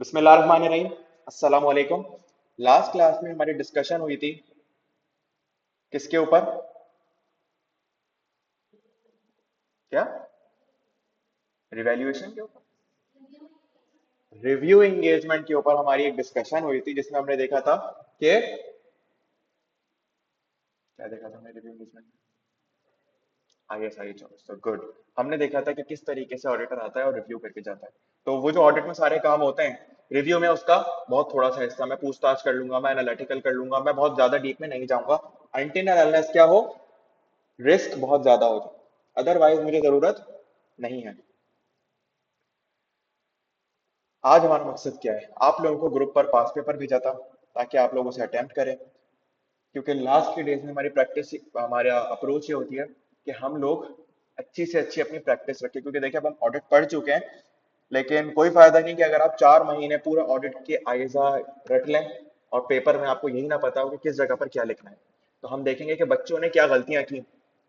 बिस्मिल्लाहिर्रहमानिर्रहीम। अस्सलाम वालेकुम। लास्ट क्लास में हमारी डिस्कशन हुई थी किसके ऊपर? क्या? रिवैल्यूएशन के ऊपर, रिव्यू एंगेजमेंट के ऊपर हमारी एक डिस्कशन हुई थी जिसमें हमने देखा था कि क्या देखा था हमने रिव्यू एंगेजमेंट? ISI जॉब्स, तो गुड। हमने देखा था कि किस तरीके से ऑडिटर आता है और रिव्यू करके जाता है। तो वो जो ऑडिट में सारे काम होते हैं, रिव्यू में उसका बहुत थोड़ा सा हिस्सा मैं पूछताछ कर लूंगा, मैं एनालिटिकल कर लूंगा, मैं बहुत ज्यादा डीप में नहीं जाऊंगा अनटिल एंड अनलेस क्या हो, रिस्क बहुत ज्यादा हो जाए, अदरवाइज मुझे जरूरत नहीं है। आज हमारा मकसद क्या है? आप लोगों को ग्रुप पर पास पेपर भेजा था ताकि आप लोग उसे अटेम्प्ट करें, क्योंकि लास्ट के डेज में हमारी प्रैक्टिस, हमारा अप्रोच ये होती है कि हम लोग अच्छी से अच्छी अपनी प्रैक्टिस रखें। क्योंकि देखिए अब हम ऑडिट पढ़ चुके हैं, लेकिन कोई फायदा नहीं कि अगर आप 4 महीने पूरा ऑडिट के आइजा रट लें और पेपर में आपको यही ना पता हो कि किस जगह पर क्या लिखना है। तो हम देखेंगे कि बच्चों ने क्या गलतियां की,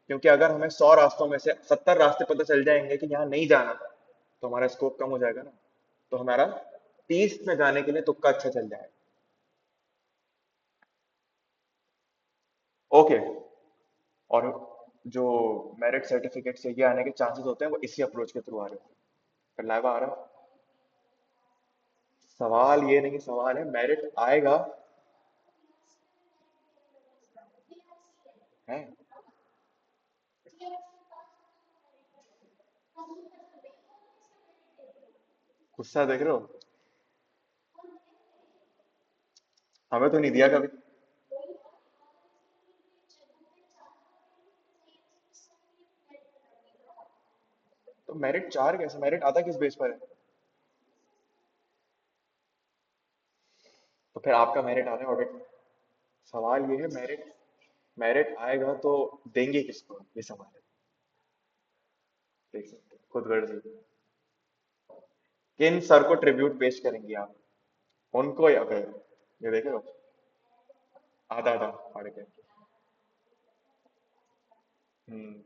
क्योंकि अगर हमें 100 रास्तों में से 70 रास्ते पता चल जाएंगे कि यहाँ नहीं जाना, तो हमारा स्कोप कम हो जाएगा ना। तो हमारा 30 में जाने के लिए तुक्का अच्छा चल जाएगा। ओके। और जो मेरिट सर्टिफिकेट से ये आने के चांसेस होते हैं वो इसी अप्रोच के थ्रू आ रहे हैं। फिर लाइव आ रहा है। सवाल ये नहीं, सवाल है मेरिट आएगा है। गुस्सा देख रहे हो? हमें तो नहीं दिया कभी। तो मेरिट 4 कैसे? मेरिट आता किस बेस पर है? तो फिर आपका मेरिट आ रहा है ऑडिट में। सवाल ये है, मेरिट मेरिट आएगा तो देंगे किसको, ये सवाल है। देख सकते हैं खुद गर्ज। किन सर को ट्रिब्यूट पेश करेंगे आप? उनको या फिर ये देख रहे हो, आधा आधा पढ़ के।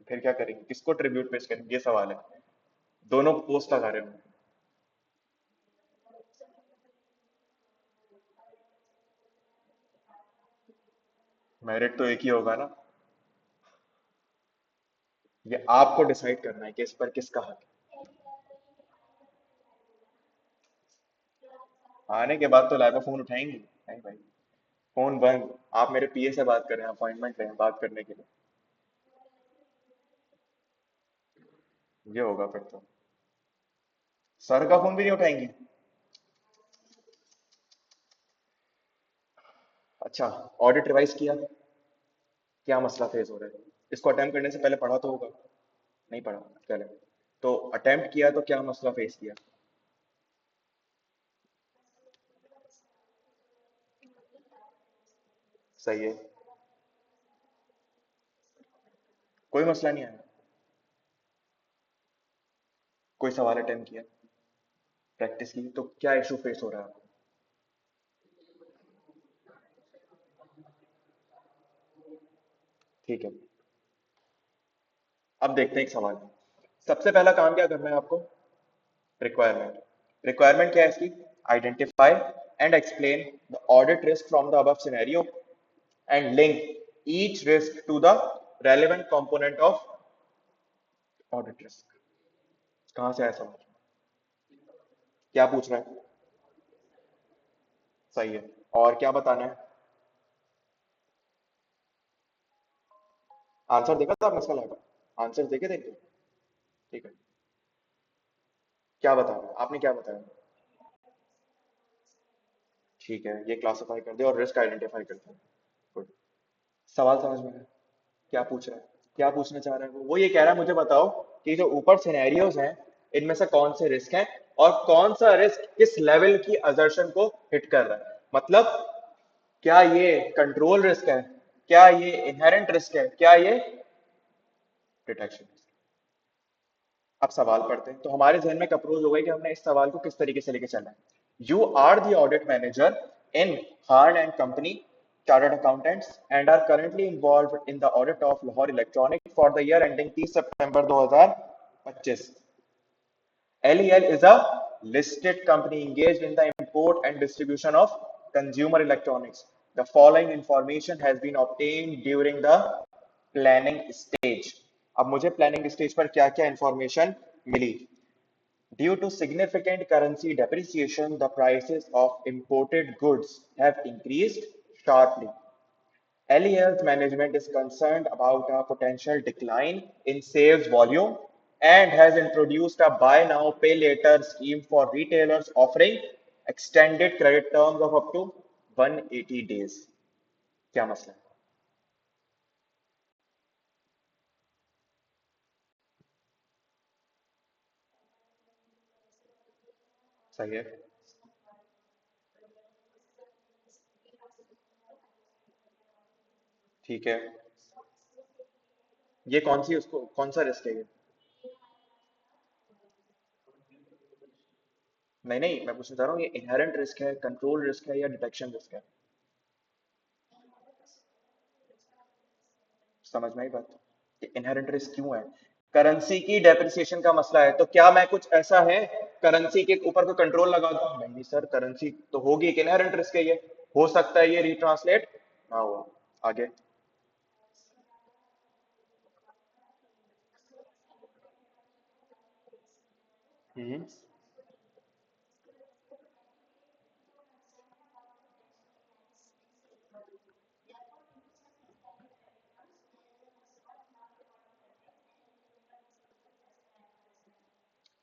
फिर क्या करेंगे, किसको ट्रिब्यूट पेश करेंगे, ये सवाल है। दोनों पोस्ट लगा रहे हैं। मेरिट तो एक ही होगा ना। ये आपको डिसाइड करना है कि इस पर किसका हक है। आने के बाद तो लाइव फोन उठाएंगे नहीं भाई? फोन बंद। आप मेरे PA से बात कर रहे हैं, अपॉइंटमेंट लें बात करने के लिए। ये होगा फिर तो। सर का फोन भी नहीं उठाएंगी? अच्छा। ऑडिट रिवाइज किया? क्या मसला फेस हो रहा है? इसको अटेम्प्ट करने से पहले पढ़ा तो होगा? नहीं पढ़ा पहले? तो अटेम्प्ट किया तो क्या मसला फेस किया? सही है। कोई मसला नहीं आया? कोई सवाल अटेम्प्ट किया, प्रैक्टिस की, तो क्या इशू फेस हो रहा है आपको? ठीक है। अब देखते हैं एक सवाल। सबसे पहला काम क्या करना है आपको? रिक्वायरमेंट। रिक्वायरमेंट क्या है इसकी? Identify and explain the audit risk from the above scenario and link each risk to the relevant component of audit risk. कहां से आया सवाल? क्या पूछ रहा है? सही है। और क्या बताना है? आंसर देखा था आपने इसका? लाइव आंसर देखे थे? ठीक है। क्या बताना है आपने, क्या बताया? ठीक है, ये क्लासिफाई कर दिया और रिस्क आइडेंटिफाई कर दिया। गुड। सवाल समझ में आया? क्या पूछ रहा है? क्या पूछना चाह रहा है वो ये कह रहा है मुझे बताओ कि जो ऊपर सिनेरियोज हैं इनमें से कौन से रिस्क हैं और कौन सा रिस्क किस लेवल की असर्शन को हिट कर रहा है। मतलब क्या ये कंट्रोल रिस्क है, क्या ये इनहेरेंट रिस्क है, क्या ये डिटेक्शन रिस्क। अब सवाल पढ़ते हैं तो हमारे जहन में एक अप्रोच हो गई कि हमने इस सवाल को किस तरीके से लेके चलना है। You are the audit manager in hard and company chartered accountants and are currently involved in the audit of Lahore Electronic for the year ending 30 September 2025. LEL is a listed company engaged in the import and distribution of consumer electronics. The following information has been obtained during the planning stage. अब मुझे planning stage पर क्या क्या information milli? Due to significant currency depreciation, the prices of imported goods have increased sharply. LEL's management is concerned about a potential decline in sales volume and has introduced a buy now, pay later scheme for retailers offering extended credit terms of up to 180 days. क्या मसला है? सही है, ठीक है। ये कौन सी उसको कौन सा रिस्क है ये? नहीं नहीं, मैं पूछना चाह रहा हूँ ये इनहेरेंट रिस्क है, कंट्रोल रिस्क है या डिटेक्शन रिस्क है? समझ में आई बात? कि इनहेरेंट रिस्क क्यों है? करेंसी की डेप्रिसिएशन का मसला है, तो क्या मैं कुछ ऐसा है करेंसी के ऊपर कोई कंट्रोल लगा दूं? नहीं सर, करेंसी तो होगी, एक इनहेरेंट रिस्क है ये। हो सकता है ये रिट्रांसलेट ना हो। आगे। हम्म।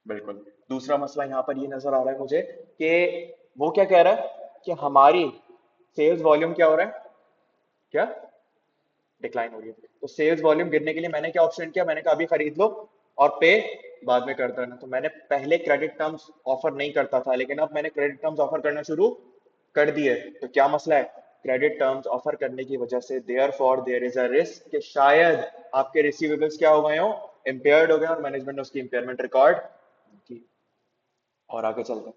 बिल्कुल। दूसरा मसला यहाँ पर ये नजर आ रहा है मुझे कि वो क्या कह रहा है कि हमारी सेल्स वॉल्यूम क्या हो रहा है? क्या डिक्लाइन हो रही है? तो सेल्स वॉल्यूम गिरने के लिए मैंने क्या ऑप्शन किया? मैंने कहा अभी खरीद लो और पे बाद में कर देना। तो मैंने पहले क्रेडिट टर्म्स ऑफर नहीं करता था, लेकिन अब मैंने क्रेडिट टर्म्स ऑफर करना शुरू कर दिए। तो क्या मसला है? क्रेडिट टर्म्स ऑफर करने की वजह से देयर इज अ रिस्क कि शायद आपके रिसीवेबल्स क्या हो गए हो, इम्पेयर्ड हो गए, और मैनेजमेंट ने उसकी इम्पेयरमेंट रिकॉर्ड की। और आगे चलते हैं।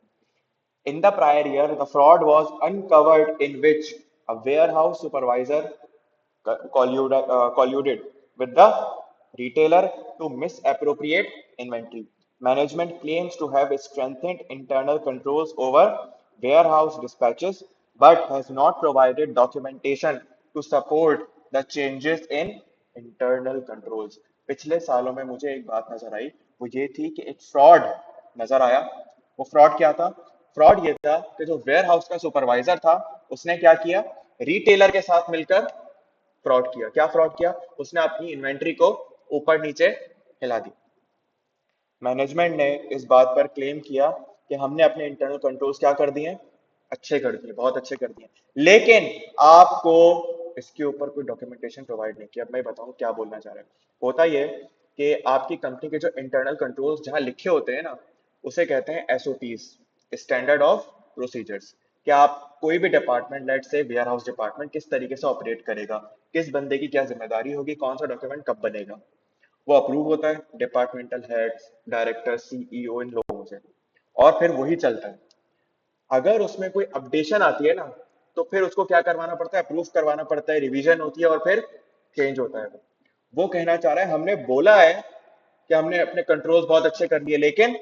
In the prior year, the fraud was uncovered in which a warehouse supervisor colluded with the retailer to misappropriate inventory. Management claims to have strengthened internal controls over warehouse dispatches but has not provided documentation to support the changes in internal controls. पिछले सालों में मुझे एक बात नजर आई, वो ये थी कि एक फ्रॉड नजर आया। वो फ्रॉड क्या था? फ्रॉड ये था कि जो वेयर हाउस का सुपरवाइजर था, उसने क्या किया? रिटेलर के साथ मिलकर फ्रॉड किया। क्या फ्रॉड किया? उसने अपनी इन्वेंट्री को ऊपर नीचे हिला दी। मैनेजमेंट ने इस बात पर क्लेम किया कि हमने अपने इंटरनल कंट्रोल्स क्या कर दिए? अच्छे कर दिए, बहुत अच्छे कर दिए, लेकिन आपको इसके ऊपर कोई डॉक्यूमेंटेशन प्रोवाइड नहीं किया। अब मैं बताऊं क्या बोलना चाह रहा है। होता ये कि आपकी कंपनी के जो इंटरनल कंट्रोल्स जहां लिखे होते हैं ना, उसे कहते हैं एसओपीज, स्टैंडर्ड ऑफ प्रोसीजर्स। कि आप कोई भी डिपार्टमेंट, लेट से वेयर हाउस डिपार्टमेंट, किस तरीके से ऑपरेट करेगा, किस बंदे की क्या जिम्मेदारी होगी, कौन सा डॉक्यूमेंट कब बनेगा। वो अप्रूव होता है डिपार्टमेंटल हेड्स, डायरेक्टर, सीईओ, इन लोगों से, और फिर वही चलता है। अगर उसमें कोई अपडेशन आती है ना, तो फिर उसको क्या करवाना पड़ता है? अप्रूव करवाना पड़ता है, रिवीजन होती है और फिर चेंज होता है। वो कहना चाह रहा है हमने बोला है कि हमने अपने कंट्रोल्स बहुत अच्छे कर लिए, लेकिन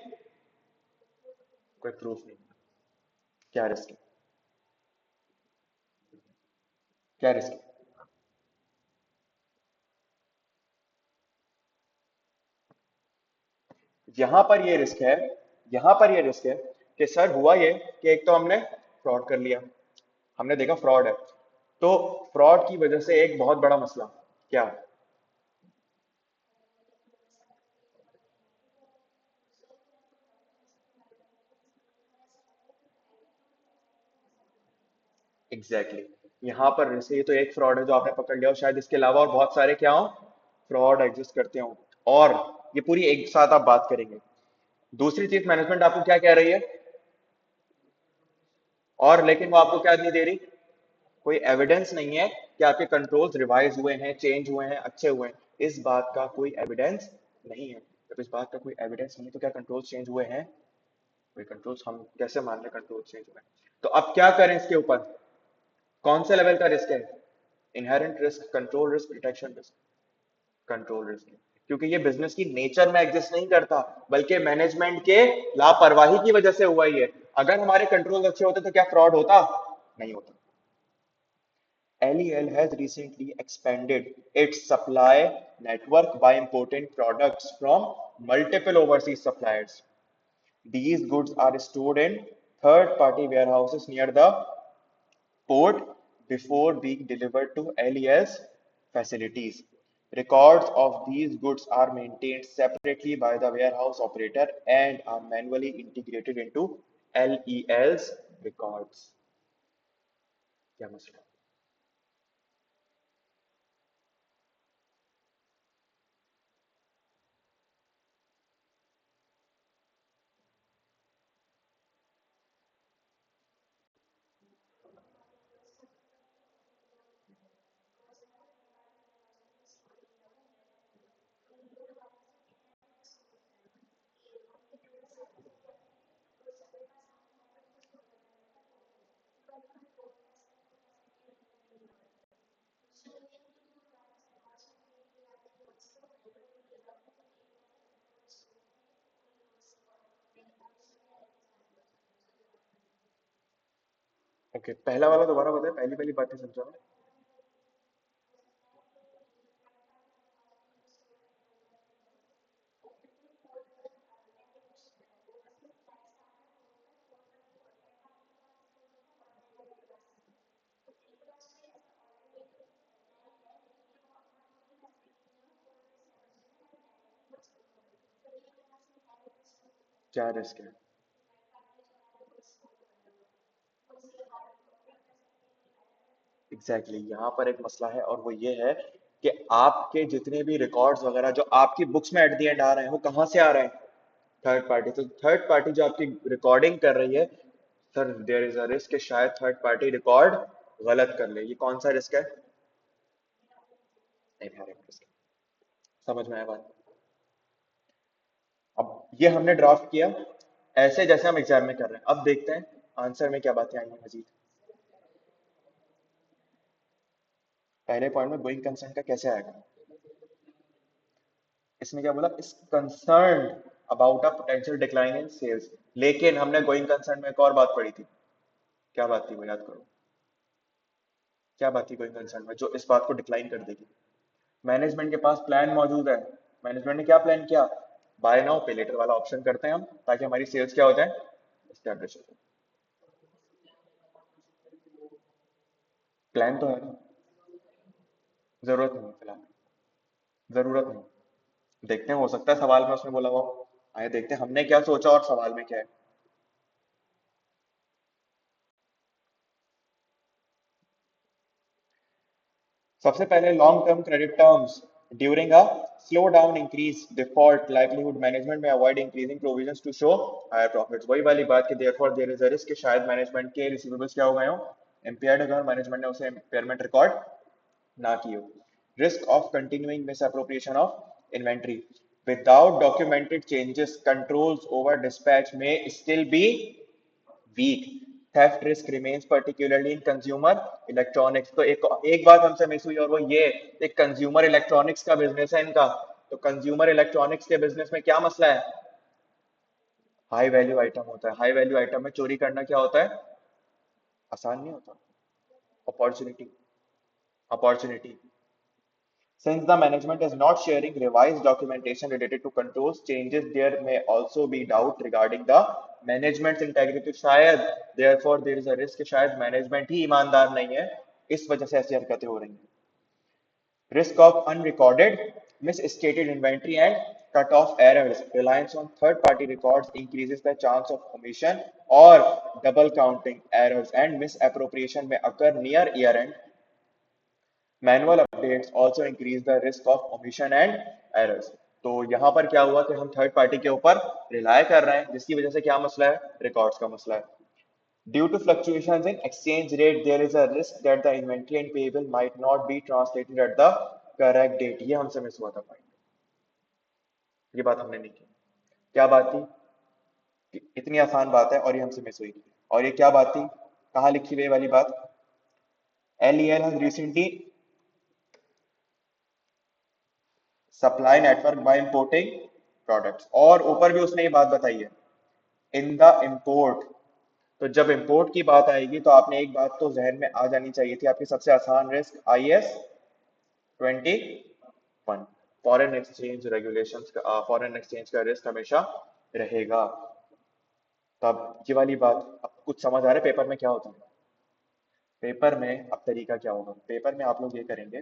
कोई प्रूफ नहीं। क्या रिस्क है? क्या रिस्क है? यहां पर ये रिस्क है, यहां पर ये रिस्क है कि सर हुआ ये कि एक तो हमने फ्रॉड कर लिया, हमने देखा फ्रॉड है, तो फ्रॉड की वजह से एक बहुत बड़ा मसला क्या? Exactly exactly। यहाँ पर जैसे ये तो एक फ्रॉड है जो आपने पकड़ लिया, और शायद इसके अलावा और बहुत सारे क्या हो, फ्रॉड एग्जिस्ट करते हो, और ये पूरी एक साथ आप बात करेंगे। दूसरी चीज, मैनेजमेंट आपको क्या कह रही है? और लेकिन वो आपको क्या नहीं दे रही? कोई एविडेंस नहीं है कि आपके कंट्रोल्स रिवाइज हुए हैं, चेंज हुए हैं, अच्छे हुए हैं। इस बात का कोई एविडेंस नहीं है। जब इस बात का कोई एविडेंस नहीं, तो क्या कंट्रोल्स चेंज हुए हैं? कोई कंट्रोल्स हम कैसे मान लें कंट्रोल चेंज हुए हैं? तो अब क्या करें इसके ऊपर? कौन से लेवल का रिस्क है? Inherent risk, control risk, detection risk? Control risk. क्योंकि ये बिजनेस की नेचर में एग्जिस्ट नहीं करता, बल्कि मैनेजमेंट के लापरवाही की वजह से हुआ ही है। अगर हमारे कंट्रोल अच्छे होते तो क्या फ्रॉड होता? नहीं होता। LEL has recently expanded its supply network by importing products from multiple overseas suppliers. These goods are stored in third-party warehouses near the port before being delivered to LEL's facilities. Records of these goods are maintained separately by the warehouse operator and are manually integrated into LEL's records. क्या मसला? Okay, पहला वाला दोबारा बताए, पहली पहली बातें समझा मैं। क्या रिस्क है? एग्जैक्टली exactly, यहाँ पर एक मसला है और वो ये है कि आपके जितने भी रिकॉर्ड्स वगैरह जो आपकी बुक्स में एट द एंड आ रहे हैं वो कहाँ से आ रहे हैं? Third party. तो थर्ड पार्टी जो आपकी रिकॉर्डिंग कर रही है, sir there is a risk कि शायद थर्ड पार्टी रिकॉर्ड गलत कर ले। ये कौन सा रिस्क है? Inherent risk. समझ में आया बात? अब ये हमने ड्राफ्ट किया ऐसे जैसे हम एग्जाम में कर रहे हैं। अब देखते हैं आंसर में क्या बातें आई हैं मजीद। पहले पॉइंट में गोइंग कंसर्न का कैसे आएगा? इसमें क्या बोला? Is concern about a potential decline in sales. लेकिन हमने गोइंग कंसर्न में एक और बात पढ़ी थी। क्या बात थी वो याद करो? क्या बात थी गोइंग कंसर्न में जो इस बात को डिक्लाइन कर देगी? मैनेजमेंट के पास प्लान मौजूद है। मैनेजमेंट ने क्या प्लान किया? बाय नाउ पे लेटर वाला ऑप्शन करते हैं हम, ताकि हमारी सेल्स क्या हो जाए? एस्टेब्लिश हो जाए। प्लान तो है ना? जरूरत नहीं है फिलहाल। जरूरत नहीं। देखते हैं, हो सकता है सवाल में उसने बोला हुआ हो। आइए देखते हैं हमने क्या सोचा और सवाल में क्या है। सबसे पहले long term credit terms during a slow down increase default livelihood management में avoid increasing provisions to show higher profits. वही वाली बात कि therefore there is a risk कि शायद मैनेजमेंट के रिसीवेबल्स क्या हो गए हो, इम्पेयर्ड हो गए हो, मैनेजमेंट ने उसे इम्पेयरमेंट रिकॉर्ड ना की हो। Risk of continuing misappropriation of inventory without documented changes controls over dispatch में still be weak. Theft risk remains particularly in consumer electronics। तो एक बात हमसे मिस हुई और वो ये, एक कंज्यूमर इलेक्ट्रॉनिक्स का बिजनेस है इनका। तो कंज्यूमर इलेक्ट्रॉनिक्स के बिजनेस में क्या मसला है? हाई वैल्यू आइटम होता है। हाई वैल्यू आइटम में चोरी करना क्या होता है? आसान नहीं होता। Opportunity. Opportunity. Since the management is not sharing revised documentation related to controls changes, there may also be doubt regarding the management's integrity। शायद therefore there is a risk कि शायद मैनेजमेंट ही ईमानदार नहीं है, इस वजह से ऐसी हरकतें हो रही हैं। Risk of unrecorded misstated inventory and cut off errors reliance on third party records increases the chance of omission or double counting errors and misappropriation may occur near year end। Manual updates also increase the risk of omission and errors. तो यहाँ पर क्या हुआ कि हम third party के ऊपर rely कर रहे हैं, जिसकी वजह से क्या मसला है? रिकॉर्ड्स का मसला है। Due to fluctuations in exchange rate there is a risk that the inventory and payable might not be translated at the correct date. ये हमसे मिस हुआ था पॉइंट। ये बात हमने नहीं की। क्या बात थी? कि इतनी आसान बात है और ये हमसे मिस हुई। और ये क्या बात थी? कहाँ लिखी हुई वाली बात? LEL has recently supply network by importing products. और ऊपर भी उसने ये बात बताई है, इन द इंपोर्ट। तो जब इंपोर्ट की बात आएगी तो आपने एक बात तो जहन में आ जानी चाहिए थी, आपकी सबसे आसान risk IS-21, foreign exchange regulations का, फॉरेन एक्सचेंज का रिस्क हमेशा रहेगा। तब ये वाली बात अब कुछ समझ आ रहा है पेपर में क्या होता है। पेपर में अब तरीका क्या होगा, पेपर में आप लोग ये करेंगे,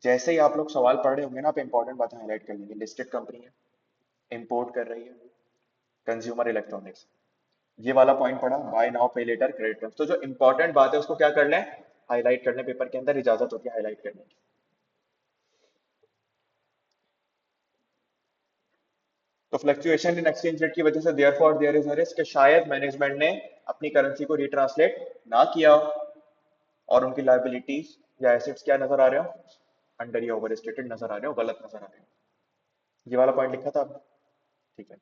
जैसे ही आप लोग सवाल पढ़ रहे होंगे ना, आप इंपॉर्टेंट बातें हाईलाइट कर लेंगे। लिस्टेड कंपनी है, इंपोर्ट कर रही है, कंज्यूमर इलेक्ट्रॉनिक्स, ये वाला पॉइंट पढ़ा, बाय नाउ पे लेटर क्रेडिट टर्म्स। तो जो इंपॉर्टेंट बात है उसको क्या कर लें, हाईलाइट कर लें। पेपर के अंदर इजाजत होती है हाईलाइट करने की। तो फ्लक्चुएशन इन एक्सचेंज रेट की वजह से therefore there is a risk कि शायद मैनेजमेंट ने अपनी करेंसी को रिट्रांसलेट ना किया हो और उनकी लायबिलिटीज या एसेट्स क्या नजर आ रहे हो, अंडर या ओवर स्टेटेड नजर आ रहे हो, गलत नजर आ रहे हो। ये वाला पॉइंट लिखा था आपने? ठीक है।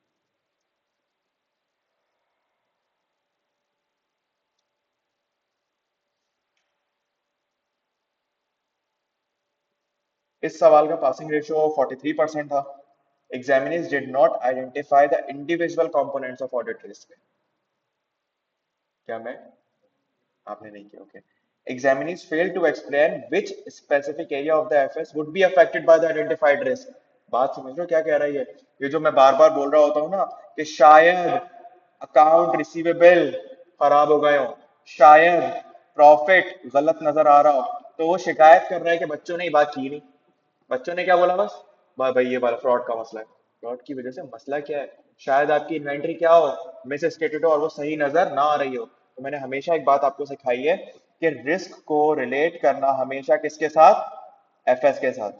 इस सवाल का पासिंग रेशियो 43% था। Examiners did not identify the individual components of audit risk. क्या मैं, आपने नहीं किया, okay. Examinees failed to explain which specific area of the FS would be affected by the identified risk। बात समझ लो क्या कह रहा है ये जो मैं बार बार बोल रहा होता हूँ ना, कि शायद अकाउंट रिसीवेबल खराब हो गए हो, शायद प्रॉफिट गलत नजर आ रहा हो, तो वो शिकायत कर रहा है कि बच्चों ने ये बात की नहीं। बच्चों ने क्या बोला, बस भाई भाई ये वाला फ्रॉड का मसला है। फ्रॉड की वजह से मसला क्या है, शायद आपकी इन्वेंट्री क्या हो, मिस स्टेटेड हो और वो सही नजर ना आ रही हो। तो मैंने हमेशा एक बात आपको सिखाई है कि रिस्क को रिलेट करना हमेशा किसके साथ, एफएस के साथ।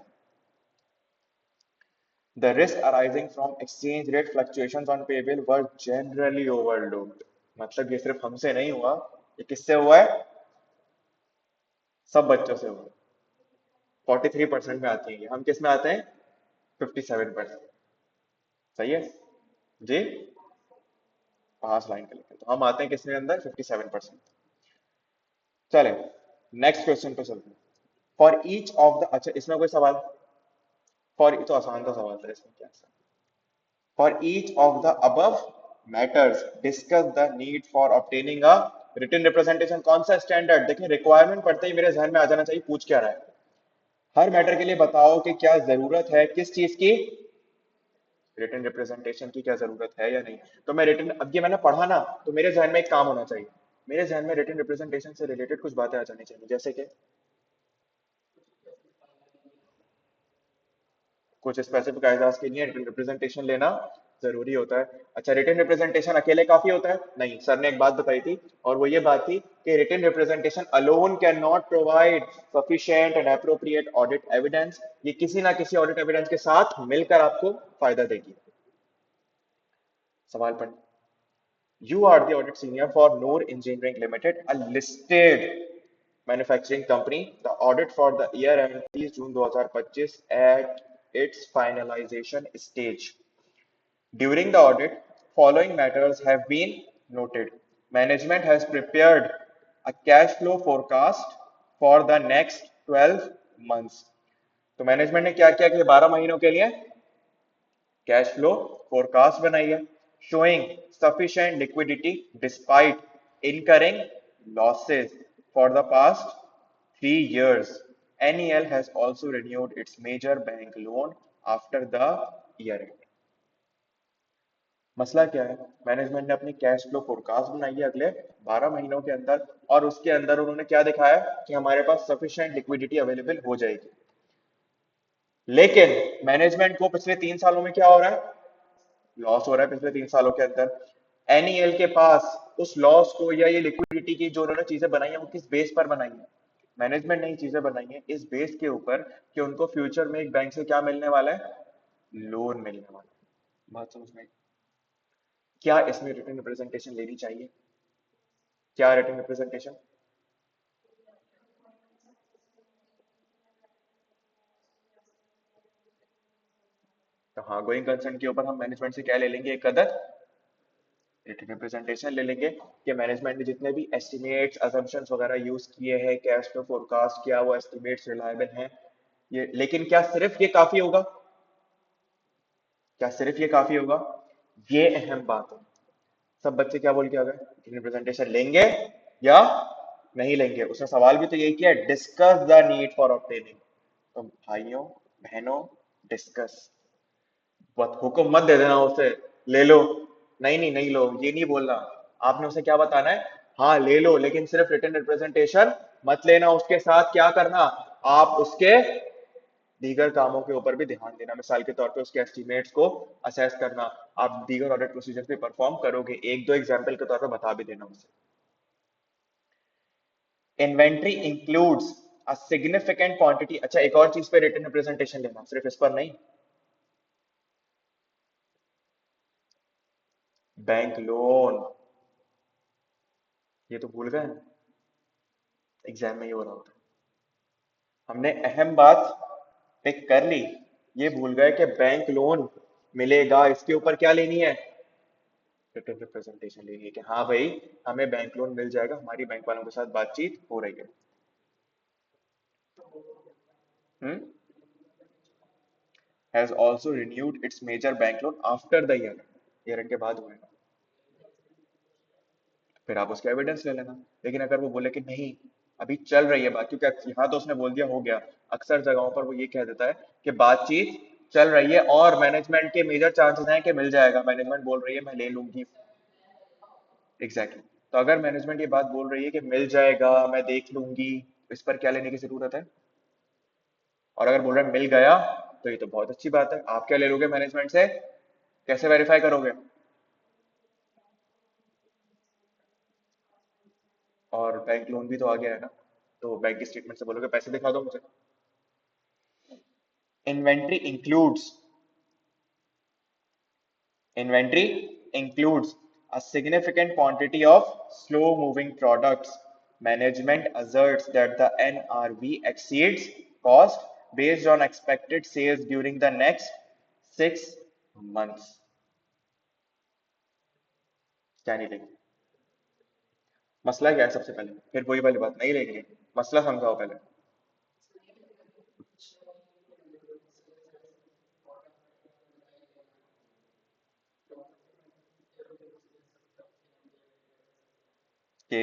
The risk arising from exchange rate fluctuations on payable were generally overlooked। मतलब ये सिर्फ हमसे नहीं हुआ, ये किससे हुआ है, सब बच्चों से हुआ है। 43% में आती है, हम किस में आते हैं, 57%। सही है जी, पास लाइन का लिखा, तो हम आते हैं किसमें अंदर, 57%। चले नेक्स्ट क्वेश्चन पे चलते हैं। फॉर ईच ऑफ द, अच्छा इसमें कोई सवाल, फॉर तो आसान सा सवाल था, इसमें क्या था। For each of the above matters discuss the need for obtaining a written representation. कौन सा स्टैंडर्ड, देखिए रिक्वायरमेंट पढ़ते ही मेरे जहन में आ जाना चाहिए पूछ क्या रहा है। हर मैटर के लिए बताओ कि क्या जरूरत है किस चीज की, रिटन रिप्रेजेंटेशन की क्या जरूरत है या नहीं। तो मैं रिटन, अब ये मैंने पढ़ा ना, तो मेरे जहन में एक काम होना चाहिए, मेरे जहन में रिटन रिप्रेजेंटेशन से रिलेटेड कुछ बातें आ जानी चाहिए, जैसे कि कुछ स्पेसिफिक आइडियाज के लिए रिटन रिप्रेजेंटेशन लेना जरूरी होता है। अच्छा रिटन रिप्रेजेंटेशन अकेले काफी होता है, नहीं, सर ने एक बात बताई थी, और वो ये बात थी कि written representation alone can not provide sufficient and appropriate audit evidence. ये किसी ना किसी ऑडिट एविडेंस के साथ मिलकर आपको फायदा देगी। सवाल पर, you are the audit senior for Noor Engineering Limited, a listed manufacturing company. The audit for the year end is June 2025 at its finalization stage. During the audit, following matters have been noted. Management has prepared a cash flow forecast for the next 12 months. तो management ने क्या किया कि 12 महीनों के लिए cash flow forecast बनाई है, showing sufficient liquidity despite incurring losses for the past 3 years. NEL has also renewed its major bank loan after the year end। मसला क्या है, मैनेजमेंट ने अपनी कैश फ्लो फोरकास्ट बनाई है अगले 12 महीनों के अंदर, और उसके अंदर उन्होंने क्या दिखाया कि हमारे पास सफिशिएंट लिक्विडिटी अवेलेबल हो जाएगी। लेकिन मैनेजमेंट को पिछले 3 सालों में क्या हो रहा है, लॉस हो रहा है पिछले 3 सालों के अंदर। एनईएल के पास उस लॉस को या ये लिक्विडिटी की जो उन्होंने चीजें बनाई है वो किस बेस पर बनाई है, मैनेजमेंट ने ये चीजें बनाई है इस बेस के ऊपर कि उनको फ्यूचर में एक बैंक से क्या मिलने वाला है, लोन मिलने वाला है। बात समझ में आई? क्या इसमें रिटर्न रिप्रेजेंटेशन लेनी चाहिए, क्या रिटर्न रिप्रेजेंटेशन, तो हाँ गोइंग कंसर्न के ऊपर हम मैनेजमेंट से क्या ले लेंगे, एक अदर रिटर्न रिप्रेजेंटेशन ले लेंगे कि मैनेजमेंट ने जितने भी एस्टिमेट्स असम्पशंस वगैरह यूज किए हैं, कैश फ्लो फोरकास्ट किया, वो एस्टिमेट्स रिलायबल हैं। ये लेकिन क्या सिर्फ ये काफी होगा, क्या सिर्फ ये काफी होगा? ये अहम बात है। सब बच्चे क्या बोल के आ गए? रिप्रेजेंटेशन लेंगे या नहीं लेंगे? उसने सवाल भी तो यही किया, discuss the need for obtaining. तो भाइयों बहनों, डिस्कस। बस हुक्म मत दे देना उसे, ले लो। नहीं नहीं नहीं लो, ये नहीं बोलना। आपने उसे क्या बताना है? हाँ ले लो, लेकिन सिर्फ रिटन रिप्रेजेंटेशन मत लेना, उसके साथ क्या करना? आप उसके दीगर कामों के ऊपर भी ध्यान देना। मिसाल के तौर पे उसके एस्टिमेट्स को असेस करना। आप दीगर ऑडिट प्रोसीजर भी परफॉर्म करोगे, एक दो एग्जाम्पल के तौर पे बता भी देना उसे। Inventory includes a significant quantity. अच्छा, एक और चीज पे रिटन रिप्रेजेंटेशन लेना, सिर्फ इस पर नहीं। बैंक लोन, ये तो भूल गए, एग्जाम में ये हो रहा होता है। हमने अहम बात पिक कर ली, ये भूल गए कि बैंक लोन मिलेगा, इसके ऊपर क्या लेनी है? रिटन रिप्रेजेंटेशन लेनी है कि हाँ भाई हमें बैंक लोन मिल जाएगा, हमारी बैंक वालों के साथ बातचीत हो रही है। Hmm. Has also renewed its major bank loan after the year end के बाद हुआ है। फिर आप उसके एविडेंस ले लेना। लेकिन अगर वो बोले कि नहीं अभी चल रही है बात, क्योंकि यहाँ तो उसने बोल दिया हो गया, अक्सर जगहों पर वो ये कह देता है कि बातचीत चल रही है और मैनेजमेंट के मेजर चांसेस हैं कि मिल जाएगा, मैनेजमेंट बोल रही है मैं ले लूंगी। Exactly exactly. तो अगर मैनेजमेंट ये बात बोल रही है कि मिल जाएगा मैं देख लूंगी, इस पर क्या लेने की जरूरत है? और अगर बोल रहा है मिल गया, तो ये तो बहुत अच्छी बात है। आप क्या ले लोगे मैनेजमेंट से? कैसे वेरीफाई करोगे? और बैंक लोन भी तो आ गया है ना, तो बैंक की स्टेटमेंट से बोलोगे पैसे दिखा दो मुझे। Inventory includes Inventory includes a significant quantity of slow-moving products. Management asserts that the NRV exceeds cost based on expected sales during the next 6 months. क्या नहीं लेंगे? मसला क्या है सबसे पहले? फिर वही वाली बात, नहीं लेंगे, मसला समझाओ पहले। कि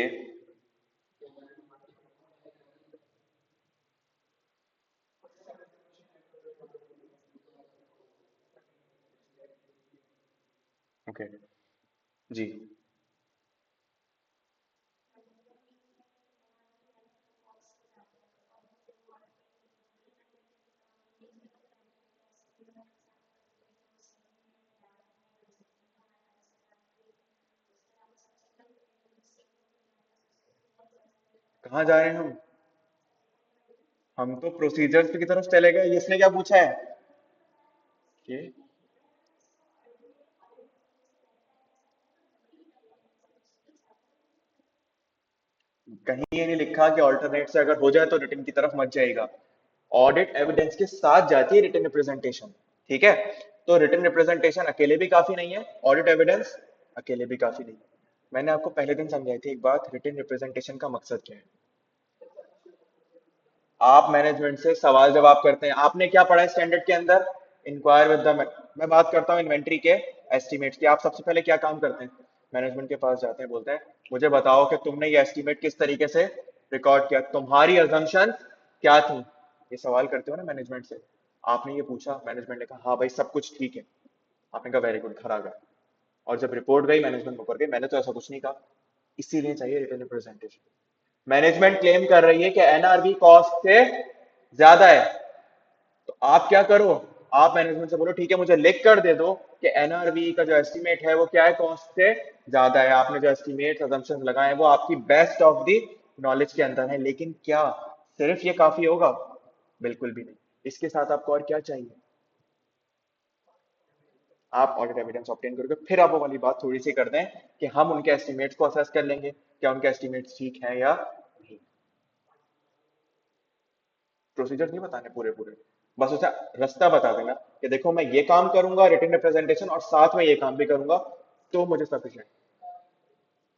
ओके जी। कहाँ जा रहे हैं हम? हम तो प्रोसीजर्स की तरफ चले गए, इसने क्या पूछा है? कि कहीं ये नहीं लिखा कि ऑल्टरनेट से अगर हो जाए तो रिटर्न की तरफ मत जाएगा। ऑडिट एविडेंस के साथ जाती है रिटर्न रिप्रेजेंटेशन। ठीक है, तो रिटर्न रिप्रेजेंटेशन अकेले भी काफी नहीं है, ऑडिट एविडेंस अकेले भी काफी नहीं है। मैंने आपको पहले दिन समझाई थी एक बात, रिटर्न रिप्रेजेंटेशन का मकसद क्या है। आप मैनेजमेंट से सवाल जवाब करते हैं, आपने क्या पढ़ा है स्टैंडर्ड के अंदर? Inquire with the. मैं बात करता हूँ इन्वेंट्री के एस्टिमेट्स की। आप सबसे पहले क्या काम करते हैं? मैनेजमेंट के पास जाते हैं, बोलते हैं मुझे बताओ कि तुमने ये एस्टिमेट किस तरीके से रिकॉर्ड किया, तुम्हारी अजम्पशन क्या थी? ये सवाल करते हो ना मैनेजमेंट से। आपने ये पूछा, मैनेजमेंट ने कहा हाँ भाई सब कुछ ठीक है, आपने कहा वेरी गुड, खरा गया। और जब रिपोर्ट गई मैनेजमेंट को ऊपर गई, मैंने तो ऐसा कुछ नहीं कहा। इसीलिए चाहिए रिटर्न रिप्रेजेंटेशन। मैनेजमेंट क्लेम कर रही है कि एनआरवी कॉस्ट से ज्यादा है, तो आप क्या करो? आप मैनेजमेंट से बोलो ठीक है मुझे लिख कर दे दो कि एनआरवी का जो एस्टीमेट है वो क्या है, कॉस्ट से ज्यादा है। आपने जो एस्टीमेट अजम्पशन लगाए हैं वो आपकी बेस्ट ऑफ द नॉलेज के अंदर है। लेकिन क्या सिर्फ ये काफी होगा? बिल्कुल भी नहीं। इसके साथ आपको और क्या चाहिए? आप ऑडिट एविडेंस ऑब्टेन करोगे, फिर आप वो वाली बात थोड़ी सी कर दें कि हम उनके एस्टिमेट्स को असेस कर लेंगे, क्या उनके एस्टिमेट्स ठीक हैं या नहीं। प्रोसीजर नहीं बताने पूरे पूरे, बस उसे रास्ता बता देना कि देखो मैं ये काम करूंगा रिटन रिप्रेजेंटेशन और साथ में ये काम भी करूंगा, तो मुझे सफिशिएंट।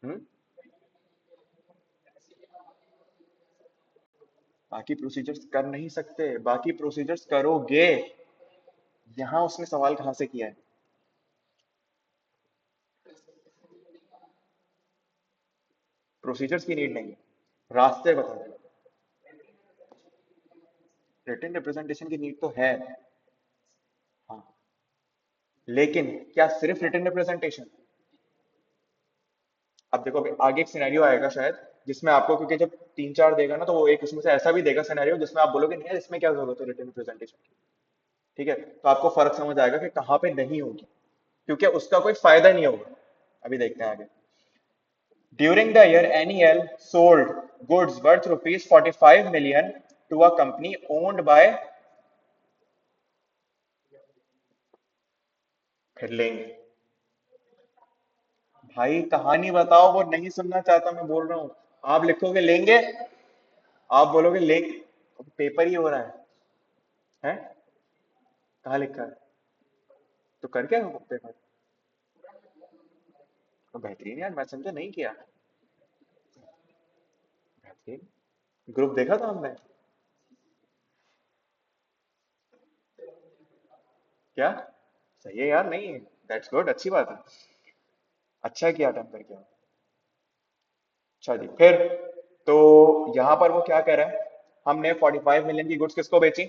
हम्म। बाकी प्रोसीजर्स कर नहीं सकते, बाकी प्रोसीजर्स करोगे। यहाँ उसने सवाल कहाँ से किया है? प्रोसीजर्स की नीड नहीं है, रास्ते बता देगा। रिटन रिप्रेजेंटेशन की नीड तो है, हाँ, लेकिन क्या सिर्फ रिटन रिप्रेजेंटेशन? अब देखो अभी आगे एक सिनेरियो आएगा शायद, जिसमें आपको, क्योंकि जब तीन चार देगा ना, तो वो एक उसमें से ऐसा भी देगा सिनेरियो जिसमें आप बोलोगे नहीं यार इसमें क्या जरूरत है रिटन रिप्रेजेंटेशन की। ठीक है, तो आपको फर्क समझ आएगा कि कहाँ पे नहीं होगी, क्योंकि उसका कोई फायदा नहीं होगा। अभी देखते हैं आगे। During the year NEL sold goods worth rupees 45 million to a company owned by, फिर लेंगे। भाई कहानी बताओ, वो नहीं सुनना चाहता, मैं बोल रहा हूँ। आप लिखोगे लेंगे, आप बोलोगे लेंगे, पेपर ही हो रहा है? कहाँ लिखा है? तो कर क्या हो पेपर? तो बेहतरीन यार, मैं समझा नहीं किया। बेहतरीन। ग्रुप देखा था हमने। क्या? सही है यार, नहीं दैट्स गुड, अच्छी बात है। अच्छा किया अटेम्प्ट करके। अच्छा जी, फिर तो यहाँ पर वो क्या कह रहा है, हमने 45 मिलियन की गुड्स किसको बेची?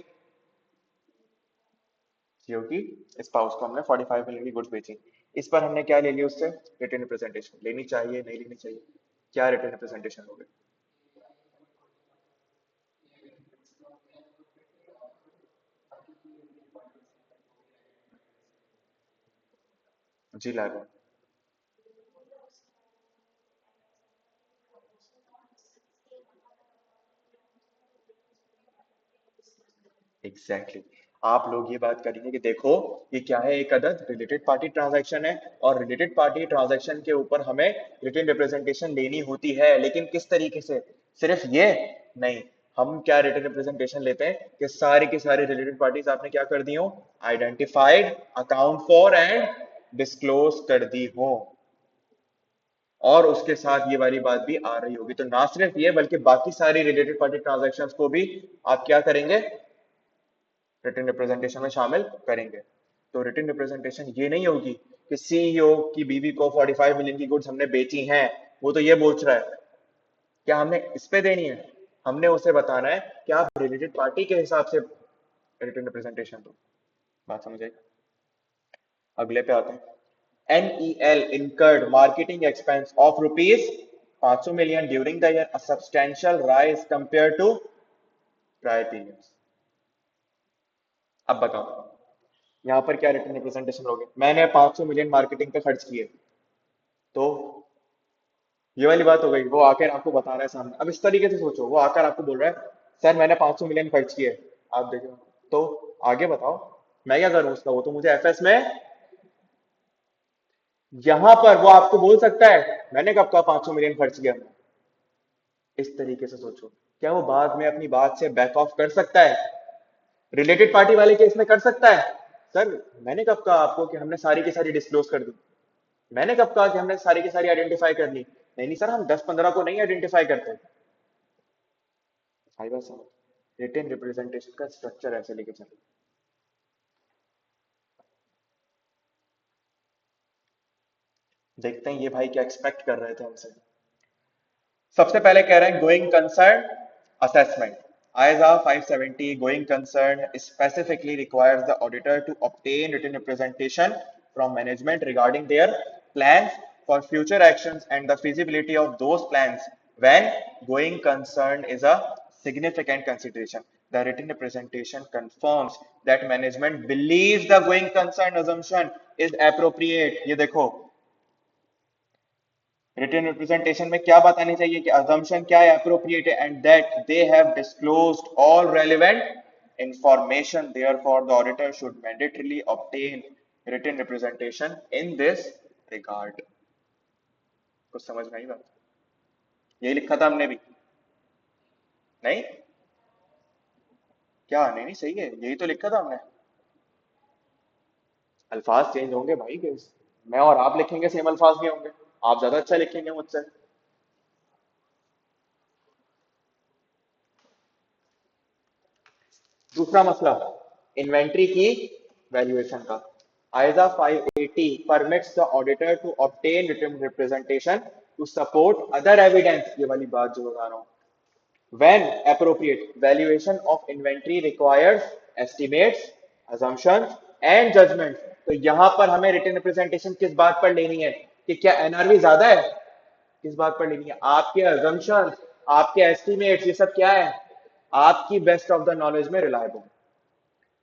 सीओ की स्पाउस को हमने 45 मिलियन की गुड्स बेची। इस पर हमने क्या ले लिया उससे? रिटन रिप्रेजेंटेशन लेनी चाहिए नहीं लेनी चाहिए? क्या रिटन रिप्रेजेंटेशन हो गई? जी लागू। Exactly exactly. आप लोग ये बात करेंगे कि देखो ये क्या है, एक अदद रिलेटेड पार्टी ट्रांजैक्शन है, और रिलेटेड पार्टी ट्रांजैक्शन के ऊपर हमें रिटन रिप्रेजेंटेशन लेनी होती है, लेकिन किस तरीके से? सिर्फ ये नहीं, हम क्या रिटन रिप्रेजेंटेशन लेते हैं कि सारी की सारी रिलेटेड पार्टीज आपने क्या कर दी हो, identified, account for and disclose कर दी हो, और उसके साथ ये वाली बात भी आ रही होगी। तो ना सिर्फ ये बल्कि बाकी सारी रिलेटेड पार्टी ट्रांजैक्शंस को भी आप क्या करेंगे, रिटन रिप्रेजेंटेशन में शामिल करेंगे। तो रिटन रिप्रेजेंटेशन ये नहीं होगी कि सीईओ की बीवी को 45 मिलियन की गुड्स हमने बेची हैं, वो तो ये पूछ रहा है क्या हमने इस पे देनी है? हमने उसे बताना है कि आप रिलेटेड पार्टी के हिसाब से रिटन रिप्रेजेंटेशन दो। बात समझ आई? अगले पे आते हैं। NEL incurred marketing expense of rupees 500 million during the year, a substantial rise compared to prior periods। अब बताओ यहाँ पर क्या रिटर्न रिप्रेजेंटेशन लोगे? मैंने 500 मिलियन मार्केटिंग पे खर्च किए, तो ये वाली बात हो गई, वो आकर आपको बता रहा है सामने। अब इस तरीके से सोचो, वो आकर आपको बोल रहा है सर मैंने 500 मिलियन खर्च किए, आप देखो, तो आगे बताओ मैं क्या करूं उसका? वो तो मुझे एफएस में, यहां पर वो आपको बोल सकता है मैंने कब कहा 500 मिलियन खर्च किया? इस तरीके से सोचो, क्या वो बाद में अपनी बात से बैक ऑफ कर सकता है? रिलेटेड पार्टी वाले केस में कर सकता है? सर मैंने कब कहा आपको कि हमने सारी की सारी डिस्क्लोज कर दी? मैंने कब कहा कि हमने सारी की सारी आइडेंटिफाई कर ली? नहीं नहीं सर, हम 10-15 को नहीं आइडेंटिफाई करते। आई बात समझ? रिटेन रिप्रेजेंटेशन का स्ट्रक्चर ऐसे लेके चलो। देखते हैं ये भाई क्या एक्सपेक्ट कर रहे थे हमसे। सबसे पहले कह रहे हैं going concern assessment. ISA 570 going concern specifically requires the auditor to obtain written representation from management regarding their plans for future actions and the feasibility of those plans when going concern is a significant consideration. The written representation confirms that management believes the going concern assumption is appropriate। ये देखो written representation में क्या बतानी चाहिए कि assumption क्या है, appropriate है, and that they have disclosed all relevant information, therefore the auditor should mandatorily obtain written representation in this regard। कुछ समझ में आई बात? यही लिखा था हमने भी, नहीं? क्या नहीं नहीं सही है, यही तो लिखा था हमने। अल्फाज चेंज होंगे भाई, के मैं और आप लिखेंगे सेम अल्फाज नहीं होंगे, आप ज्यादा अच्छा लिखेंगे मुझसे। दूसरा मसला इन्वेंट्री की वैल्यूएशन का। ISA 580 permits the auditor to obtain written representation to support other evidence, ये वाली बात जो बता रहा हूँ, when appropriate valuation of inventory requires estimates, assumptions and judgment। तो यहां पर हमें रिटन रिप्रेजेंटेशन किस बात पर लेनी है कि क्या एनआरवी ज्यादा है, किस बात पर लेनी है, आपके assumptions, आपके estimates, ये सब क्या है, आपकी बेस्ट ऑफ द नॉलेज में reliable.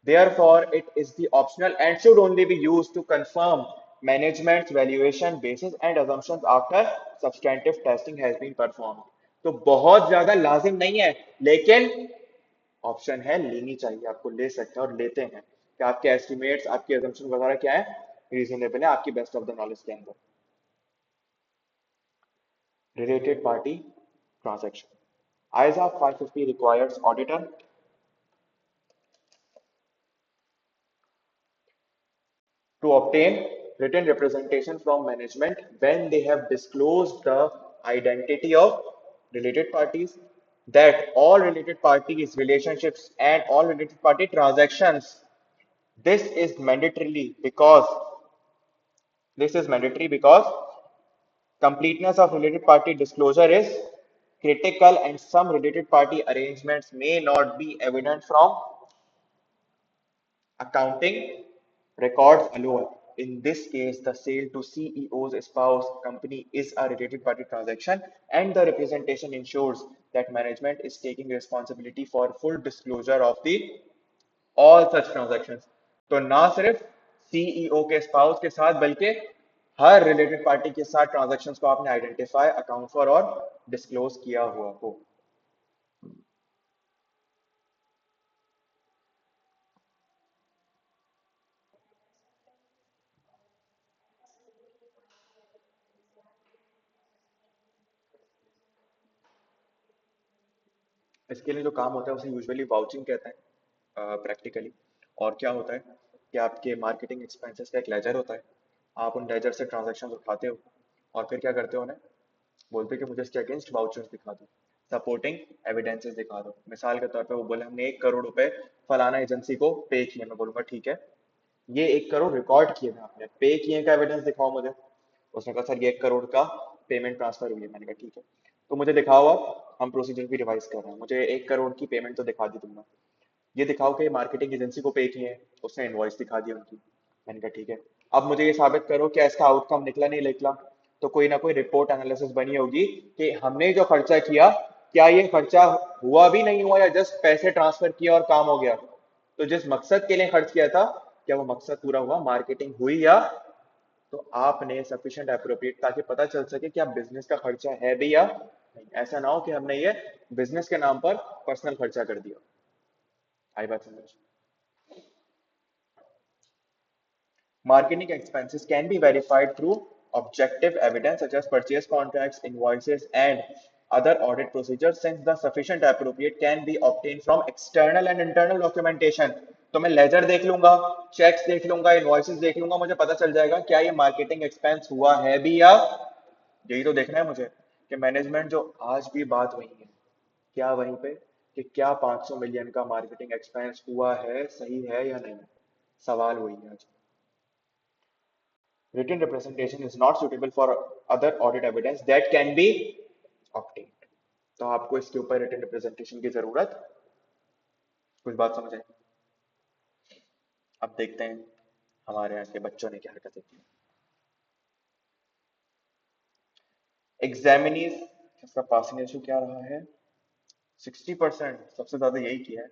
Therefore, it is the optional and should only be used to confirm management's valuation basis and assumptions after substantive testing has been performed। तो बहुत ज्यादा लाजिम नहीं है, लेकिन ऑप्शन है, लेनी चाहिए, आपको ले सकते हैं और लेते हैं कि आपके एस्टिमेट्स, आपके assumptions वगैरह क्या है, रीजनेबल है आपकी बेस्ट ऑफ द नॉलेज के अंदर। Related party transaction, ISA 550 requires auditor to obtain written representation from management when they have disclosed the identity of related parties, that all related parties relationships and all related party transactions, this is mandatorily because this is mandatory because completeness of related party disclosure is critical and some related party arrangements may not be evident from accounting records alone. In this case, the sale to CEO's spouse company is a related party transaction, and the representation ensures that management is taking responsibility for full disclosure of the all such transactions। तो ना सिर्फ CEO के spouse के साथ, बल्कि हर related party के साथ transactions को आपने आइडेंटिफाई, अकाउंट फॉर और डिस्क्लोज किया हुआ हो। इसके लिए जो काम होता है उसे यूजुअली वाउचिंग कहते हैं प्रैक्टिकली। और क्या होता है कि आपके मार्केटिंग एक्सपेंसेस का एक लेजर होता है, आप उन लेजर से ट्रांजैक्शन उठाते हो और फिर क्या करते हो, उन्हें बोलते हो कि मुझे इसके अगेंस्ट वाउचर्स दिखा दो, सपोर्टिंग एविडेंसेस दिखा दो। मिसाल के तौर पे वो बोले हमने 1 करोड़ रुपए फलाना एजेंसी को पे किए, मैं बोलूंगा ठीक है, ये 1 करोड़ रिकॉर्ड किए थे आपने, पे किए का एविडेंस दिखाओ मुझे। उसने कहा सर ये 1 करोड़ का पेमेंट ट्रांसफर हुई है। मैंने कहा ठीक है, तो मुझे दिखाओ, आप हम प्रोसीजर भी रिवाइज कर रहे हैं, मुझे 1 करोड़ की पेमेंट तो दिखा दी तुमने, ये दिखाओ कि मार्केटिंग एजेंसी को पे किए हैं। उसने इनवॉइस दिखा दी उनकी। मैंने कहा ठीक है, अब मुझे ये साबित करो कि इसका आउटकम निकला नहीं निकला। तो कोई ना कोई रिपोर्ट एनालिसिस बनी होगी कि हमने जो खर्चा किया, क्या ये खर्चा हुआ भी नहीं हुआ, या जस्ट पैसे ट्रांसफर किया और काम हो गया। तो जिस मकसद के लिए खर्च किया था, क्या वो मकसद पूरा हुआ, मार्केटिंग हुई या। तो आपने सफिशिएंट अप्रोप्रिएट, ताकि पता चल सके कि आप बिजनेस का खर्चा है भी या नहीं। ऐसा ना हो कि हमने ये बिजनेस के नाम पर पर्सनल खर्चा कर दिया। आई बात समझ। Marketing expenses can be verified through objective evidence such as purchase contracts, invoices, and other audit procedures, since the sufficient appropriate can be obtained from external and internal documentation। तो मैं लेजर देख लूंगा, checks देख लूंगा, invoices देख लूंगा, मुझे पता चल जाएगा क्या ये मार्केटिंग एक्सपेंस हुआ है भी या। यही तो देखना है मुझे कि मैनेजमेंट जो आज भी बात वही है, क्या वहीं पे, कि क्या 500 मिलियन का मार्केटिंग एक्सपेंस हुआ है, सही है या नहीं। सवाल वही है आज। Written representation is not suitable for other audit evidence that can be obtained। तो आपको इसके ऊपर रिटन रिप्रेजेंटेशन की जरूरत, कुछ बात समझ आई। अब देखते हैं हमारे यहाँ के बच्चों ने क्या हरकतें की। एग्जामिनीज, इसका पासिंग रेशियो क्या रहा है, 60%, सबसे ज्यादा यही किया है।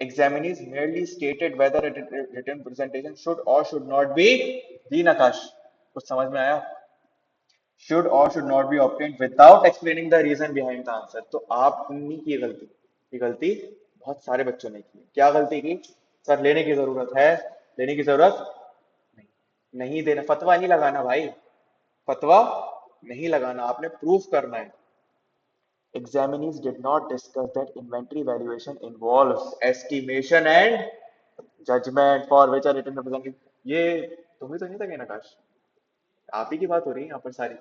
Examinees merely stated whether a written presentation should or should not be, जी नकाश, कुछ समझ में आया, should or should not be obtained without explaining the reason behind the answer। तो आपने की गलती, ये गलती बहुत सारे बच्चों ने की। क्या गलती की, सर लेने की जरूरत है, लेने की जरूरत नहीं, नहीं देना, फतवा नहीं लगाना भाई, फतवा नहीं लगाना, आपने प्रूफ करना है। Examinees did not discuss that inventory valuation involves estimation and judgment for which a written representative। ये तुम्हें तो नहीं था क्या नकाश, आप ही की बात हो रही है यहाँ पर सारी,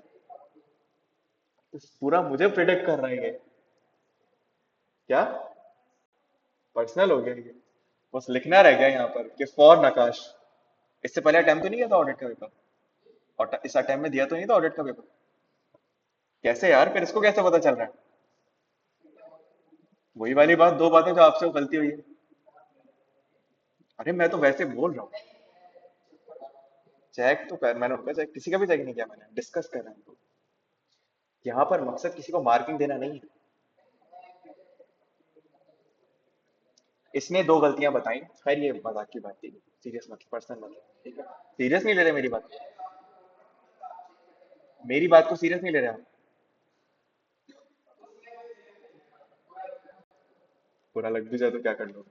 तो पूरा मुझे प्रिडिक्ट कर रहा है ये, क्या पर्सनल हो गया ये, बस लिखना रह गया यहाँ पर कि फॉर नकाश। इससे पहले अटेम्प्ट तो नहीं किया था ऑडिट का पेपर, और इस अटेम्प्ट में दिया तो नहीं था ऑडिट का पेपर। कैसे यार, फिर इसको कैसे पता चल रहा है? वही वाली बात, दो बातें जो आपसे गलती हुई है। अरे मैं तो वैसे बोल रहा हूँ। चेक तो कर, मैंने उनका चेक, किसी का भी चेक नहीं किया, मैंने डिस्कस कर रहे हैं। यहाँ पर मकसद किसी को मार्किंग देना नहीं है। इसने दो गलतियां बताई, खैर ये मजाक की बात थी, सीरियस मत, पर्सनल मत, ठीक है? सीरियस नहीं ले रहे मेरी बात, मेरी बात को सीरियस नहीं ले रहे आप। बुरा लग भी जाए तो क्या कर लो,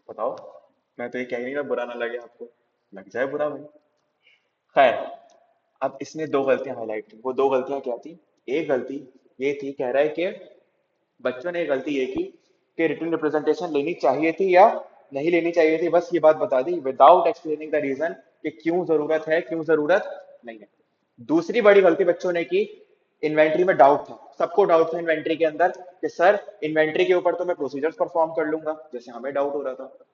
बताओ। मैं तो ये कह नहीं रहा बुरा ना लगे आपको, लग जाए बुरा भाई। खैर, अब इसने दो गलतियां हाईलाइट की, वो दो गलतियां क्या थी? एक गलती ये थी, कह रहा है कि बच्चों ने गलती ये की कि रिटन रिप्रेजेंटेशन लेनी चाहिए थी या नहीं लेनी चाहिए थी, बस ये बात बता दी विदाउट एक्सप्लेनिंग द रीजन कि क्यों जरूरत है, क्यों जरूरत नहीं है। दूसरी बड़ी गलती बच्चों ने की, इन्वेंट्री में डाउट था, सबको डाउट था इन्वेंट्री के अंदर कि सर इन्वेंट्री के ऊपर तो मैं प्रोसीजर्स परफॉर्म कर लूंगा, जैसे हमें डाउट हो रहा था,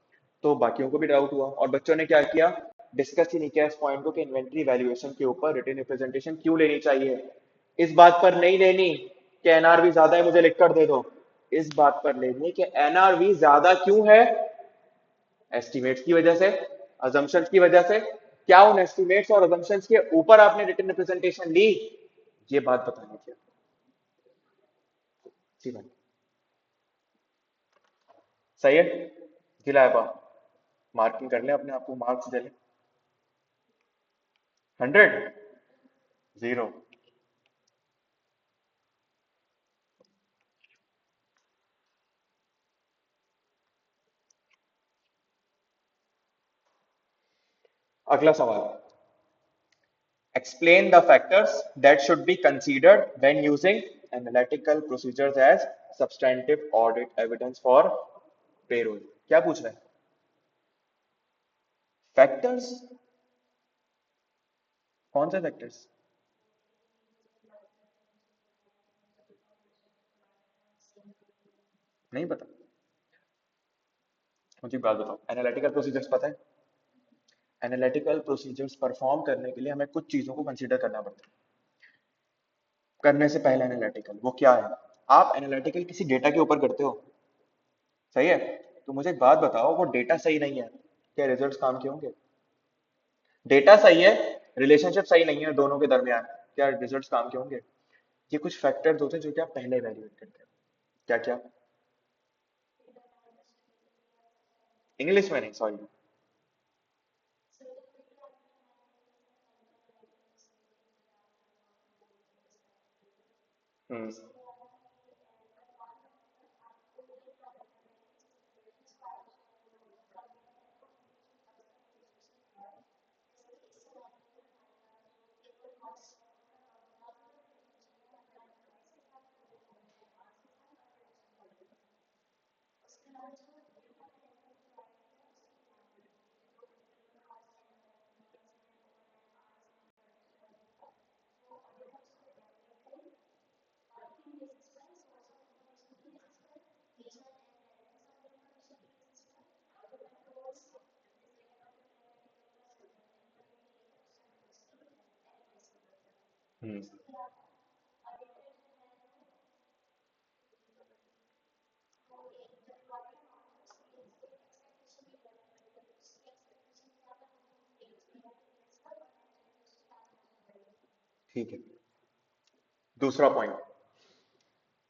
तो बाकियों को भी डाउट हुआ, और बच्चों ने क्या किया, डिस्कस ही नहीं किया इस पॉइंट को कि इन्वेंट्री वैल्यूएशन के ऊपर रिटन रिप्रेजेंटेशन क्यों लेनी चाहिए। इस बात पर नहीं लेनी कि एनआरवी ज्यादा है मुझे लिख कर दे दो, इस बात पर लेनी कि एनआरवी ज्यादा क्यों है, एस्टिमेट्स की वजह से, अजम्पशंस की वजह से, क्या उन एस्टिमेट्स और अजम्पशंस के ऊपर आपने रिटन रिप्रेजेंटेशन ली, ये बात बतानी थी। सी बात सही है, दिलाया पा, मार्किंग कर ले, अपने आप को मार्क्स दे ले। 100, 0। अगला सवाल, explain the factors that should be considered when using analytical procedures as substantive audit evidence for payroll। क्या पूछ रहे हैं? फैक्टर्स? कौन से फैक्टर्स? नहीं पता? मुझे एक बात बताओ, एनालिटिकल प्रोसीजर्स पता है? एनालिटिकल प्रोसीजर्स परफॉर्म करने के लिए हमें कुछ चीजों को कंसीडर करना पड़ता है, करने से पहले एनालिटिकल वो क्या है? आप एनालिटिकल किसी डेटा के ऊपर करते हो, सही है? तो मुझे एक बात बताओ, वो डेटा सही नहीं है, क्या रिजल्ट्स काम के होंगे? डेटा सही है, रिलेशनशिप सही नहीं है दोनों के दरमियान, क्या रिजल्ट्स काम के होंगे? ये कुछ फैक्टर्स होते हैं जो कि आप पहले इवैल्यूएट करते हैं। क्या क्या? इंग्लिश में नहीं, सॉरी। हम्म। हम्म। ठीक है, दूसरा पॉइंट,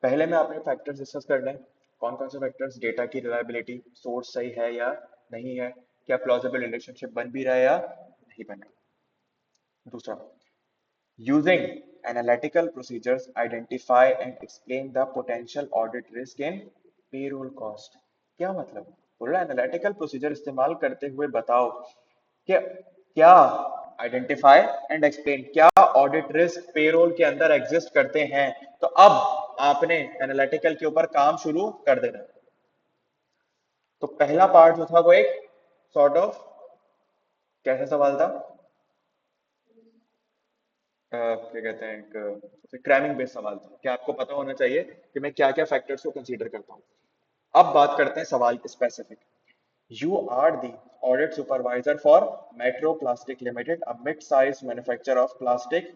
पहले में आपने फैक्टर्स डिस्कस कर लें। कौन कौन से फैक्टर्स? डेटा की रिलायबिलिटी, सोर्स सही है या नहीं है, क्या प्लॉजिबल रिलेशनशिप बन भी रहा है या नहीं बन रहा। दूसरा, using analytical procedures identify and explain the potential audit risk in payroll cost। क्या मतलब? बोल रहा है एनालिटिकल प्रोसीजर इस्तेमाल करते हुए बताओ कि क्या आइडेंटिफाई एंड एक्सप्लेन, क्या ऑडिट रिस्क पेरोल के अंदर एग्जिस्ट करते हैं। तो अब आपने एनालिटिकल के ऊपर काम शुरू कर देना। तो पहला पार्ट जो था वो एक सॉर्ट ऑफ कैसा सवाल था, क्या कहते हैं, एक क्रैमिंग बेस्ड सवाल था कि आपको पता होना चाहिए कि मैं क्या क्या फैक्टर्स को कंसीडर करता हूँ। अब बात करते हैं सवाल specific. You are the audit supervisor for Metro Plastic Limited, a mid size manufacture of plastic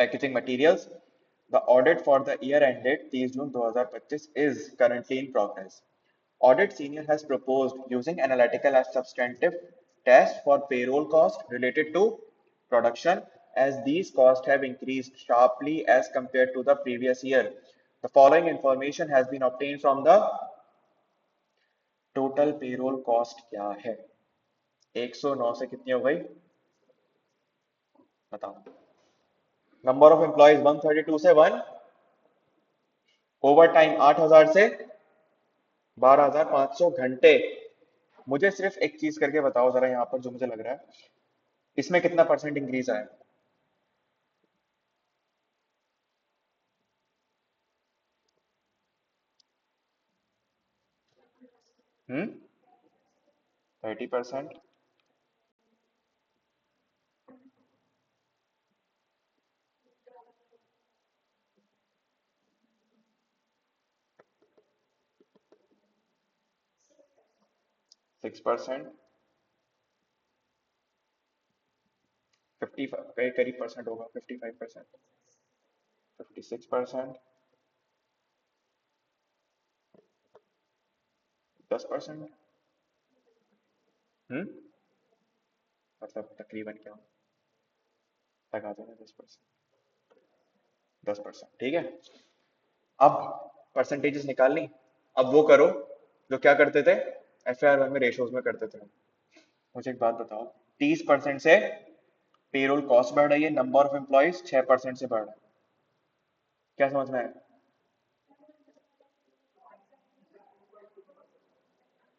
packaging materials. The audit for the year ended 30 June 2025 is currently in progress. Audit Senior has proposed using analytical as substantive test for payroll cost related to production as these costs have increased sharply as compared to the previous year. The following information has been obtained from the total payroll cost क्या है 109 से कितनी हो गई बताओ number of employees 132 से 1 over time 8000 से 12500 घंटे मुझे सिर्फ एक चीज करके बताओ जरा यहाँ पर जो मुझे लग रहा है इसमें कितना परसेंट इंक्रीज आया हम्म 30%, 6%, 50 करीब परसेंट होगा 55%, 56%, 10%, हम्म मतलब तकरीबन क्या लगा देना 10%, ठीक है अब परसेंटेजेस निकाल ली अब वो करो जो क्या करते थे एफ आई आर में रेशोज में करते थे मुझे एक बात बताओ 30% से पेरोल कॉस्ट बढ़ रही है नंबर ऑफ एम्प्लॉयज 6% से बढ़ रहा है क्या समझ में आया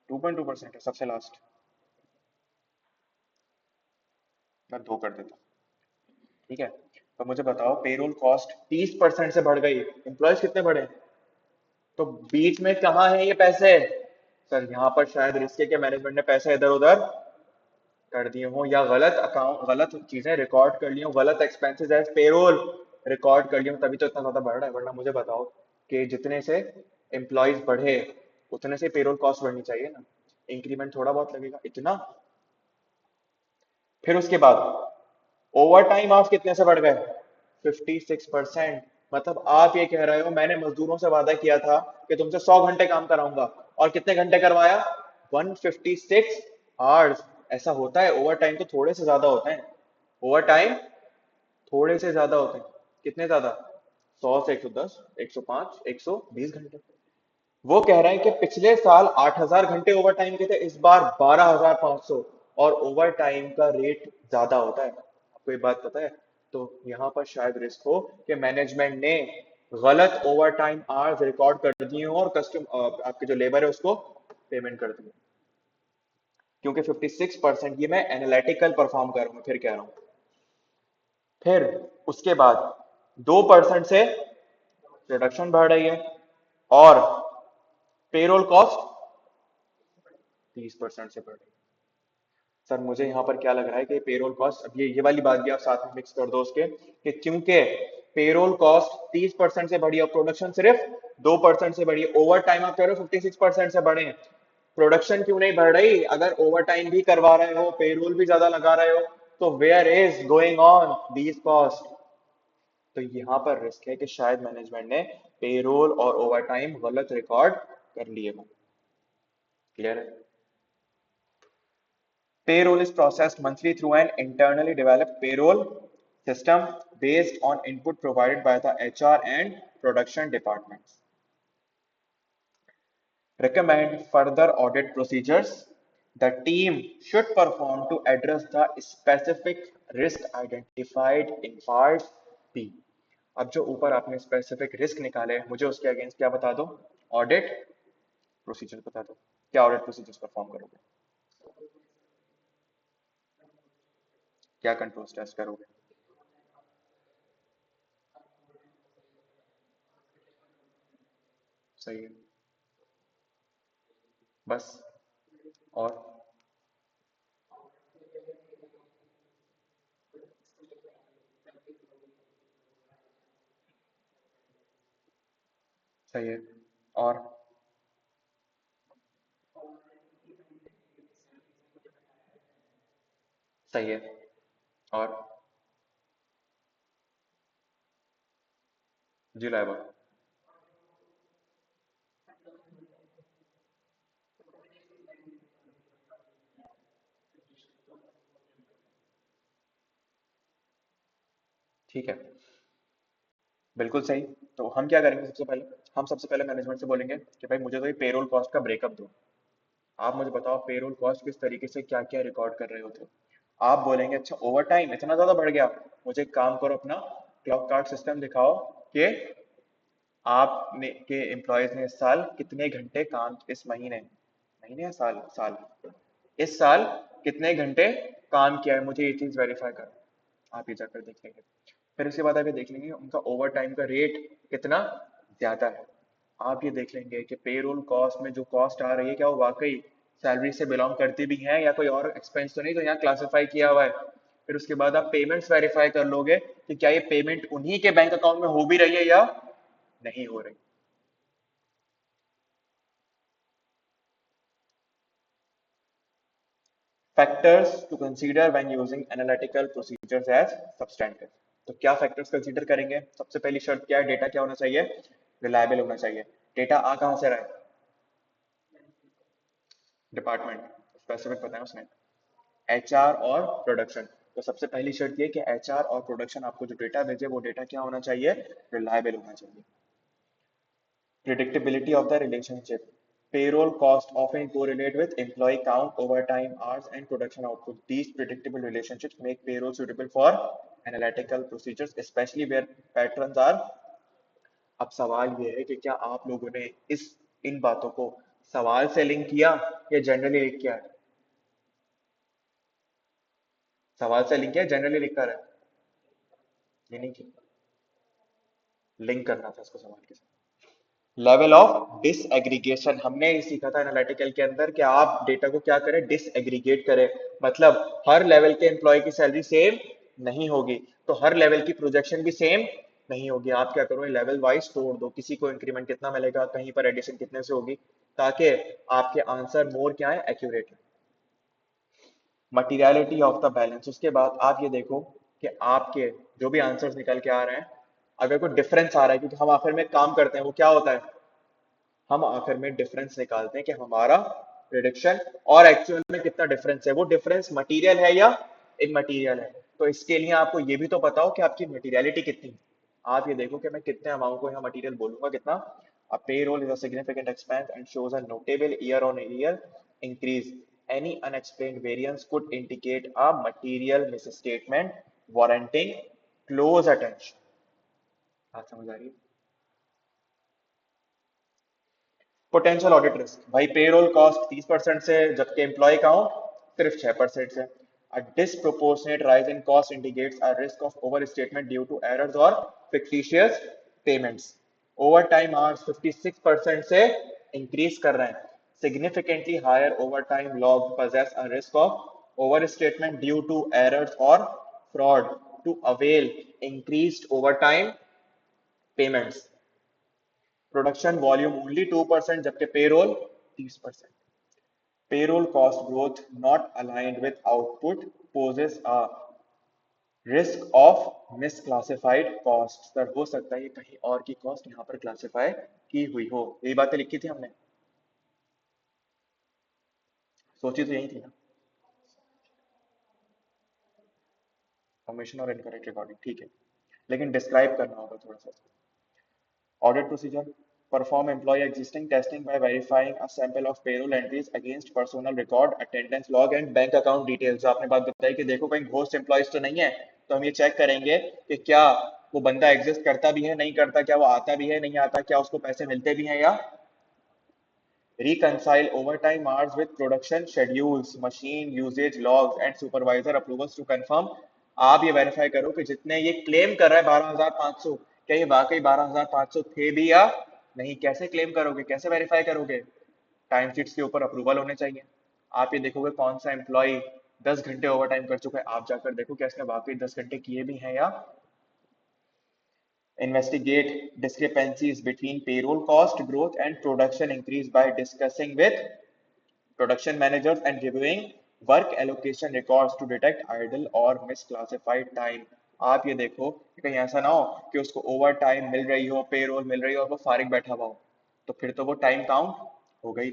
2.2% है सबसे लास्ट मैं दो कर देता हूँ ठीक है तो मुझे बताओ पेरोल कॉस्ट 30% से बढ़ गई एम्प्लॉयज कितने बढ़े तो बीच में कहाँ है ये पैसे सर यहाँ पर शायद रिस्क के मैनेजमेंट ने पैसे इधर उधर कर दिए हों या गलत अकाउंट गलत चीजें रिकॉर्ड कर ली हों गलत एक्सपेंसेस एज पेरोल रिकॉर्ड कर ली हों तभी तो इतना ज्यादा बढ़ रहा है वरना मुझे बताओ कि जितने से एम्प्लॉयज बढ़े उतने से पेरोल कॉस्ट बढ़नी चाहिए ना इंक्रीमेंट थोड़ा बहुत लगेगा इतना फिर उसके बाद ओवर टाइम आप कितने से बढ़ गए 56%। मतलब आप ये कह रहे हो मैंने मजदूरों से वादा किया था कि तुमसे 100 घंटे काम कराऊंगा और कितने घंटे करवाया 156 आवर्स ऐसा होता है ओवर टाइम तो थोड़े से ज्यादा होते हैं ओवर टाइम थोड़े से ज्यादा होते हैं कितने ज्यादा 100 से 110 105 120 घंटे वो कह रहे हैं कि पिछले साल 8000 घंटे ओवर टाइम के थे इस बार 12500 और ओवर टाइम का रेट ज्यादा होता है आपको ये बात पता है तो यहाँ पर शायद रिस्क हो कि मैनेजमेंट ने गलत ओवर टाइम आवर्स रिकॉर्ड कर दिए हो और कस्टम आपके जो लेबर है उसको पेमेंट कर दी क्योंकि 56% ये मैं एनालिटिकल परफॉर्म कर रहा हूँ फिर कह रहा हूँ फिर उसके बाद 2% से प्रोडक्शन बढ़ रही है और पेरोल कॉस्ट 30% से बढ़ रही है सर मुझे यहाँ पर क्या लग रहा है कि पेरोल कॉस्ट अब ये वाली बात भी आप साथ में मिक्स कर दो उसके कि क्योंकि पेरोल कॉस्ट 30% से बढ़ी और प्रोडक्शन सिर्फ 2% से बढ़ी ओवर टाइम आप कह रहे हो 56% से बढ़े प्रोडक्शन क्यों नहीं बढ़ रही अगर ओवर टाइम भी करवा रहे हो पेरोल भी ज्यादा लगा रहे हो तो where is going on these cost तो यहाँ पर रिस्क है कि शायद मैनेजमेंट ने पेरोल और ओवर टाइम गलत रिकॉर्ड कर लिए हो क्लियर है Payroll is processed monthly through an internally developed payroll system based on input provided by the HR and production departments. Recommend further audit procedures the team should perform to address the specific risk identified in part B. अब जो ऊपर आपने specific risk निकाले मुझे उसके against क्या बता दो ऑडिट प्रोसीजर बता दो क्या ऑडिट प्रोसीजर्स परफॉर्म करोगे क्या कंट्रोल टेस्ट करोगे सही है बस और सही है और सही है और जी लाइबा। ठीक है, बिल्कुल सही। तो हम क्या करेंगे सबसे पहले, हम सबसे पहले मैनेजमेंट से बोलेंगे कि भाई मुझे तो ये पेरोल कॉस्ट का ब्रेकअप दो। आप मुझे बताओ पेरोल कॉस्ट किस तरीके से क्या क्या रिकॉर्ड कर रहे होते हो। आप बोलेंगे अच्छा ओवर टाइम इतना ज्यादा बढ़ गया, मुझे एक काम करो अपना क्लॉक कार्ड सिस्टम दिखाओ कि आपने के एम्प्लॉयज ने इस साल कितने घंटे काम, इस महीने, महीने या साल, साल, इस साल कितने घंटे काम किया है, मुझे ये चीज वेरीफाई करो। आप ये जाकर देख लेंगे। फिर उसके बाद आप ये देख लेंगे उनका ओवर टाइम का रेट कितना ज्यादा है। आप ये देख लेंगे कि पेरोल कॉस्ट में जो कॉस्ट आ रही है क्या वो वाकई सैलरी से बिलोंग करती भी है या कोई और एक्सपेंस तो नहीं जो यहाँ क्लासिफाई किया हुआ है। फिर उसके बाद आप पेमेंट्स वेरीफाई कर लोगे कि क्या ये पेमेंट उन्हीं के बैंक अकाउंट में हो भी रही है या नहीं हो रही। Factors to consider when using analytical procedures as substantive. तो क्या फैक्टर्स कंसीडर करेंगे, सबसे पहली शर्त क्या है, डेटा क्या होना चाहिए, रिलायबल होना चाहिए। डेटा आ कहाँ से रहा है, डिपार्टमेंट, स्पेसिफिक बताया उसने, एचआर और प्रोडक्शन। तो सबसे पहली शर्त ये कि एचआर और प्रोडक्शन आपको जो डेटा भेजे वो डेटा क्या होना चाहिए, रिलायबल होना चाहिए। Predictability of the relationship. Payroll costs often correlate with employee count, overtime hours, and production output. These predictable relationships make payroll suitable for analytical procedures, especially where patterns are. अब सवाल ये है कि क्या आप लोगों ने इस इन बातों को सवाल से लिंक किया या जनरली लिंक किया है, सवाल से लिंक किया जनरली लिंक कर है, ये नहीं किया, लिंक करना था इसको सवाल के साथ। लेवल ऑफ डिसएग्रीगेशन हमने ये सीखा था एनालिटिकल के अंदर कि आप डेटा को क्या करें, डिसएग्रीगेट करें। मतलब हर लेवल के एम्प्लॉय की सैलरी सेम नहीं होगी, तो हर लेवल की प्रोजेक्शन भी सेम नहीं होगी। आप क्या करो लेवल वाइज तोड़ दो, किसी को इंक्रीमेंट कितना मिलेगा, कहीं पर एडिशन कितने से होगी, ताकि आपके आंसर मोर क्या है, एक्यूरेट है। मटीरियलिटी ऑफ द बैलेंस, उसके बाद आप ये देखो कि आपके जो भी आंसर्स निकल के आ रहे हैं, अगर कोई डिफरेंस आ रहा है, क्योंकि हम आखिर में काम करते हैं वो क्या होता है, हम आखिर में डिफरेंस निकालते हैं कि हमारा प्रिडिक्शन और एक्चुअल में कितना डिफरेंस है, वो डिफरेंस मटेरियल है या इमटेरियल है। तो इसके लिए आपको ये भी तो बताओ कि आपकी मटेरियलिटी कितनी है। आप ये देखो कि मैं कितने अमाउंट को यहाँ मटेरियल बोलूंगा कितना। A payroll is a significant expense and shows a notable year-on-year increase. Any unexplained variance could indicate a material misstatement warranting close attention. बात समझ आ रही है। पोटेंशियल ऑडिट रिस्क, भाई पेरोल कॉस्ट 30% से जबकि एम्प्लॉय काउंट सिर्फ 6% से। A disproportionate rise in cost indicates a risk of overstatement due to errors और fictitious payments. Overtime hours 56% से इंक्रीज कर रहे हैं। Significantly higher overtime log possess a risk of overstatement due to errors or fraud to avail increased overtime payments. Production volume only 2% जबकि payroll 30%। Payroll cost growth not aligned with output poses a risk of misclassified costs। Sir हो सकता है ये कहीं और की cost यहाँ पर क्लासिफाई की हुई हो, यही बातें लिखी थी हमने, सोची तो यही थी ना। फॉर्मेशन और इनकरेक्ट रिकॉर्डिंग ठीक है, लेकिन डिस्क्राइब करना होगा थोड़ा सा। Audit procedure. Perform employee existing testing by verifying a sample of payroll entries against personal record, attendance log and bank account details। जो आपने बात बताई कि देखो कहीं घोस्ट एम्प्लॉयज तो नहीं है, तो हम ये चेक करेंगे कि क्या वो बंदा एग्जिस्ट करता भी है नहीं करता, क्या वो आता भी है नहीं आता, क्या उसको पैसे मिलते भी हैं या। reconcile overtime hours with production schedules, machine usage logs and supervisor approvals to confirm। आप ये वेरीफाई करो कि जितने ये क्लेम कर रहा है 12,500, क्या ये वाकई 12,500 थे भी या नहीं। कैसे क्लेम करोगे, कैसे वेरीफाई करोगे, टाइम शीट्स के ऊपर अप्रूवल होने चाहिए। आप ये देखोगे कौन सा एम्प्लॉय 10 घंटे ओवर टाइम कर चुका है, आप जाकर देखो क्या इसने वाकई 10 घंटे किए भी हैं या। investigate discrepancies between payroll cost growth and production increase by discussing with production managers and reviewing work allocation records to detect idle or misclassified time। आप ये देखो कि कहीं ऐसा ना हो कि उसको ओवर टाइम मिल रही हो, पेरोल मिल रही हो और वो फारिग बैठा हुआ हो, तो फिर तो वो टाइम काउंट हो गई।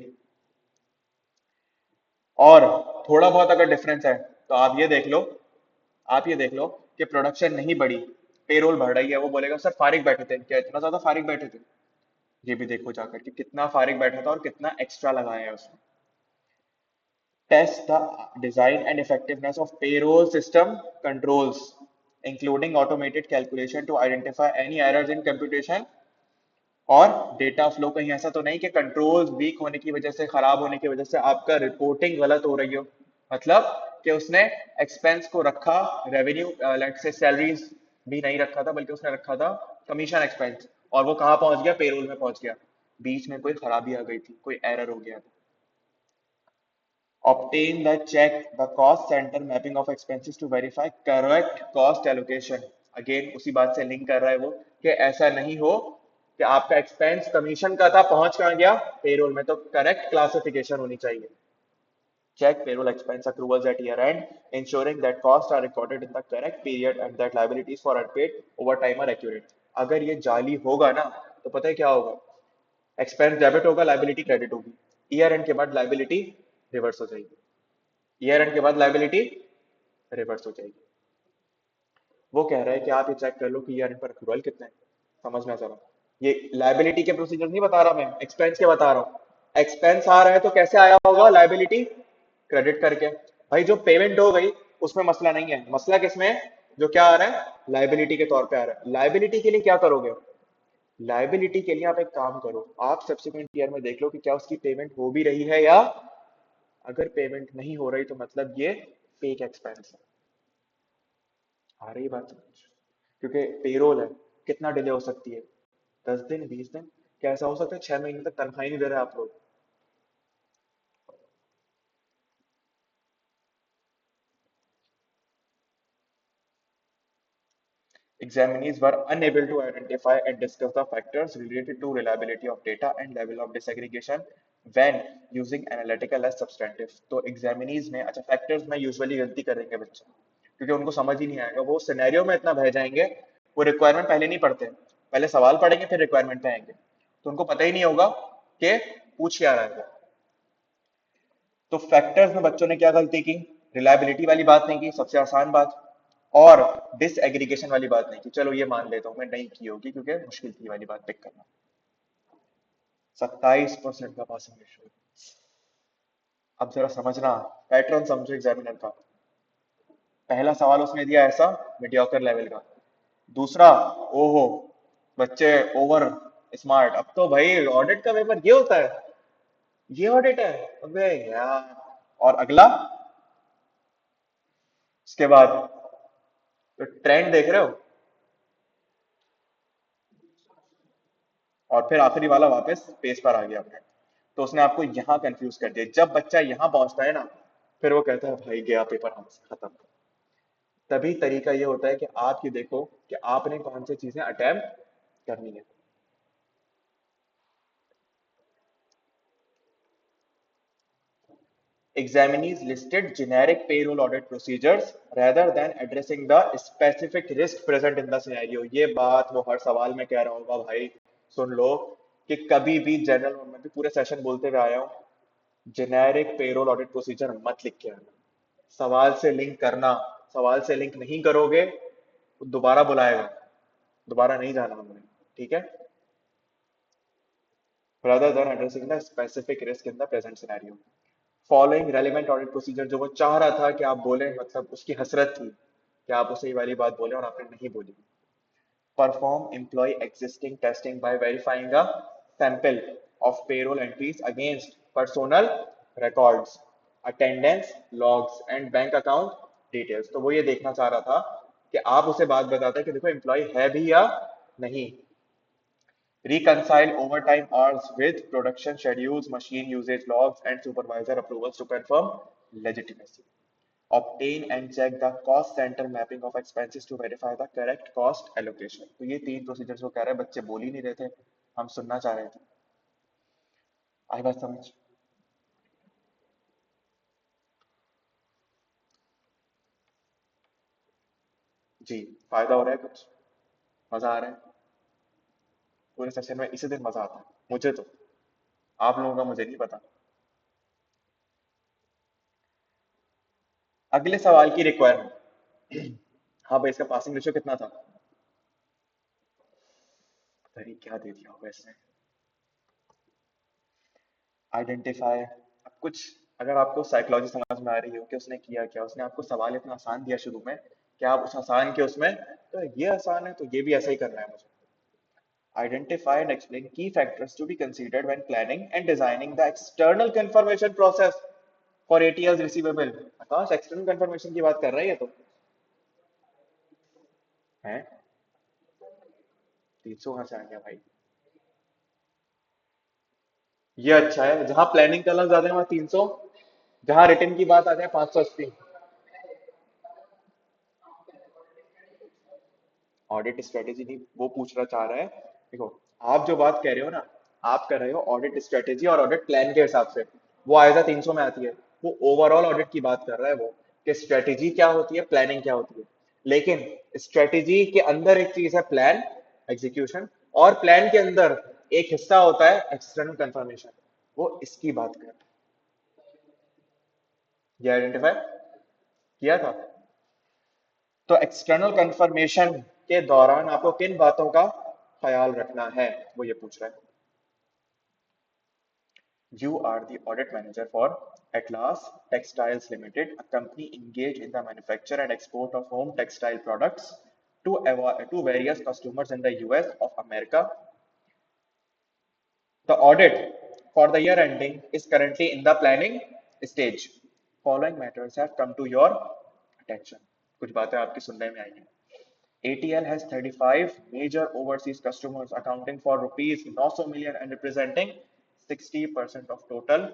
और थोड़ा बहुत अगर डिफरेंस है तो आप ये देख लो कि प्रोडक्शन नहीं बढ़ी, पेरोल बढ़ रही है, वो बोलेगा सर फारिग बैठे थे, क्या इतना ज्यादा फारिग बैठे थे? ये भी देखो जाकर कि कितना फारिग बैठा था और कितना एक्स्ट्रा लगाया है उसने। Test the design and effectiveness of payroll system controls, including automated calculation to identify any errors in computation और डेटा फ्लो। कहीं ऐसा तो नहीं कि कंट्रोल्स वीक होने की वजह से, खराब होने की वजह से आपका रिपोर्टिंग गलत हो रही हो। मतलब कि उसने एक्सपेंस को रखा, रेवेन्यू लेट से सैलरीज भी नहीं रखा था, बल्कि उसने रखा था कमीशन एक्सपेंस, और वो कहाँ पहुंच गया? पेरोल में पहुंच गया। बीच में कोई खराबी आ गई थी, कोई एरर हो गया था। Obtain the check the cost center mapping of expenses to verify correct cost allocation। Again उसी बात से लिंक कर रहा है वो कि ऐसा नहीं हो कि आपका एक्सपेंस कमीशन का था, पहुंच कहाँ गया? पेरोल में। तो करेक्ट क्लासिफिकेशन होनी चाहिए। Check payroll expense accruals at year end, ensuring that costs are recorded in the correct period and that liabilities for unpaid overtime are accurate। अगर ये जाली होगा ना, तो पता है क्या होगा? एक्सपेंस डेबिट होगा, लाइबिलिटी क्रेडिट होगी, ईयर एंड के बाद लाइबिलिटी रिवर्स हो जाएगी, ईयर एंड के बाद लाइबिलिटी रिवर्स हो जाएगी। वो कह रहा है कि आप ये चेक कर लो कि ईयर एंड पर अक्रूवल कितने हैं। समझना जरा, ये लाइबिलिटी के प्रोसीजर नहीं बता रहा, मैं एक्सपेंस के बता रहा हूँ। एक्सपेंस आ रहा है तो कैसे आया होगा? लाइबिलिटी क्रेडिट करके। भाई जो पेमेंट हो गई उसमें मसला नहीं है, मसला किसमें है? जो क्या आ रहा है? लाइबिलिटी के तौर पे आ रहा है। लाइबिलिटी के लिए क्या करोगे? लाइबिलिटी के लिए आप एक काम करो, आप सब्सिक्वेंट ईयर में देख लो कि क्या उसकी पेमेंट हो भी रही है, या अगर पेमेंट नहीं हो रही तो मतलब ये फेक एक्सपेंस है। आ रही बात समझ? क्योंकि पेरोल है, कितना डिले हो सकती है? 10 दिन, 20 दिन? क्या ऐसा हो सकता है 6 महीने तक तनख्वाह ही नहीं दे रहे आप लोग? Examinees were unable to identify and discuss the factors related to reliability of data and level of disaggregation when using analytical as substantive। तो examinees में, अच्छा factors में यूजुअली गलती करेंगे बच्चे, क्योंकि उनको समझ ही नहीं आएगा, वो सिनेरियो में इतना बह जाएंगे, वो रिक्वायरमेंट पहले नहीं पढ़ते, पहले सवाल पढ़ेंगे फिर रिक्वायरमेंट पे आएंगे, तो उनको पता ही नहीं होगा कि पूछ क्या रहा है वो। तो फैक्टर्स में बच्चों ने क्या गलती की? रिलायबिलिटी वाली बात नहीं की, सबसे आसान बात, और डिसएग्रीगेशन वाली बात नहीं की। चलो ये मान लेता हूं मैं, नहीं की होगी क्योंकि मुश्किल थी वाली बात पिक करना। 27% का पासिंग रेशियो। अब जरा समझना, पैटर्न समझो एग्जामिनर का। पहला सवाल उसने दिया ऐसा मीडियोकर लेवल का, दूसरा ओहो बच्चे ओवर स्मार्ट। अब तो भाई ऑडिट का पेपर ये होता है, ये ऑडिट है? अबे यार। और अगला, उसके बाद, तो ट्रेंड देख रहे हो? और फिर आखिरी वाला वापस पेज पर आ गया अपने। तो उसने आपको यहाँ कंफ्यूज कर दिया। जब बच्चा यहाँ पहुंचता है ना, फिर वो कहता है भाई गया पेपर हमसे खत्म। तभी तरीका ये होता है कि आप ये देखो कि आपने कौन सी चीजें अटेम्प्ट करनी है। Examinees listed generic payroll audit procedures rather than addressing the specific risk present in the scenario। ये बात वो हर सवाल में कह रहा होगा भाई, सुन लो कि कभी भी जनरल, मैं भी पूरे सेशन बोलते हुए आया हूँ, जेनेरिक पेरोल ऑडिट प्रोसीजर मत लिख के आना। सवाल से लिंक करना, सवाल से लिंक नहीं करोगे तो दोबारा बुलाएगा, दोबारा नहीं जाना हमने। ठीक है? rather than addressing the specific risk in the present scenario। Following relevant audit procedure, जो वो चाह रहा था कि आप बोले, मतलब उसकी हसरत थी कि आप उसे ये वाली बात बोले और आपने नहीं बोली। Perform employ existing testing by verifying a sample of payroll entries against personnel records, attendance logs and bank account details. तो वो ये देखना चाह रहा था कि आप उसे बात बताते कि देखो एम्प्लॉय है भी या नहीं। Reconcile overtime hours with production schedules, machine usage logs, and supervisor approvals to confirm legitimacy। Obtain and check the cost center mapping of expenses to verify the correct cost allocation। तो ये तीन procedures वो कह रहे हैं, बच्चे बोल ही नहीं रहे थे, हम सुनना चाह रहे थे। आई बात समझ? जी। फायदा हो रहा है कुछ? मजा आ रहा है? पूरे सेशन में इसी दिन मजा आता है मुझे तो। आप लोगों का मुझे नहीं पता। अगले सवाल की रिक्वायरमेंट। हाँ भाई, इसका पासिंग रेशियो कितना था? पता नहीं क्या दे दिया होगा इसने। आइडेंटिफाई। अब कुछ, अगर आपको साइकोलॉजी समझ में आ रही हो कि उसने किया क्या, उसने आपको सवाल इतना आसान दिया शुरू में कि आप उस आसान के उसमें, तो ये आसान है तो ये भी ऐसा ही करना है मुझे। Identify and explain key factors to be considered when planning and designing the external confirmation process for ATL's receivable। Akash external confirmation की बात कर रहा है ये तो। है? 300 कहाँ से आ गया भाई? ये अच्छा है, जहां प्लानिंग का लफ्ज आता है वहां 300, जहां रिटर्न की बात आ जाए 580। ऑडिट स्ट्रेटेजी नहीं वो पूछना चाह रहा है। देखो, आप जो बात कह रहे हो ना, आप कर रहे हो ऑडिट स्ट्रेटेजी और ऑडिट प्लान के हिसाब से, वो आयजा 300 में आती है। वो ओवरऑल ऑडिट की बात कर रहा है वो, कि स्ट्रेटेजी क्या होती है, प्लानिंग क्या होती है। लेकिन स्ट्रेटेजी के अंदर एक चीज है प्लान, एग्जीक्यूशन, और प्लान के अंदर एक हिस्सा होता है एक्सटर्नल कंफर्मेशन। वो इसकी बात कर रहा है। ये आइडेंटिफाई किया था। तो एक्सटर्नल कंफर्मेशन के दौरान आपको किन बातों का ख्याल रखना है, वो ये पूछ रहा है। You are the audit manager for Atlas Textiles Limited, a company engaged in the manufacture and export of home textile products to various customers in the US of America. The audit for the year ending is currently in the planning stage. Following matters have come to your attention. कुछ बातें आपकी सुनने में आएंगी। ATL has 35 major overseas customers accounting for rupees 900 million and representing 60% of total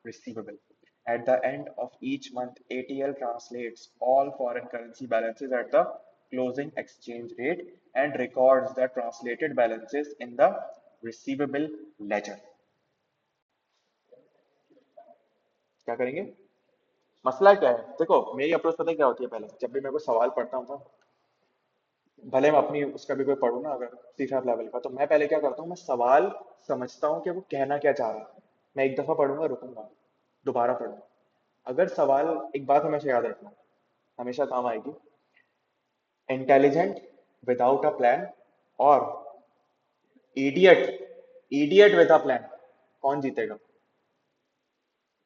receivable. At the end of each month, ATL translates all foreign currency balances at the closing exchange rate and records the translated balances in the receivable ledger. क्या करेंगे? मसला क्या है? देखो, मेरी approach पता है क्या होती है? पहले जब भी मैं कोई सवाल पढ़ता हूँ ना, भले मैं अपनी उसका भी कोई पढ़ूँ ना, अगर C# लेवल का, तो मैं पहले क्या करता हूँ, मैं सवाल समझता हूँ कि वो कहना क्या चाह रहा है। मैं एक दफा पढ़ूंगा, रुकूंगा, दोबारा पढ़ूंगा। अगर सवाल, एक बात हमेशा याद रखना, हमेशा काम आएगी। इंटेलिजेंट विदाउट अ प्लान और idiot idiot with a plan, कौन जीतेगा?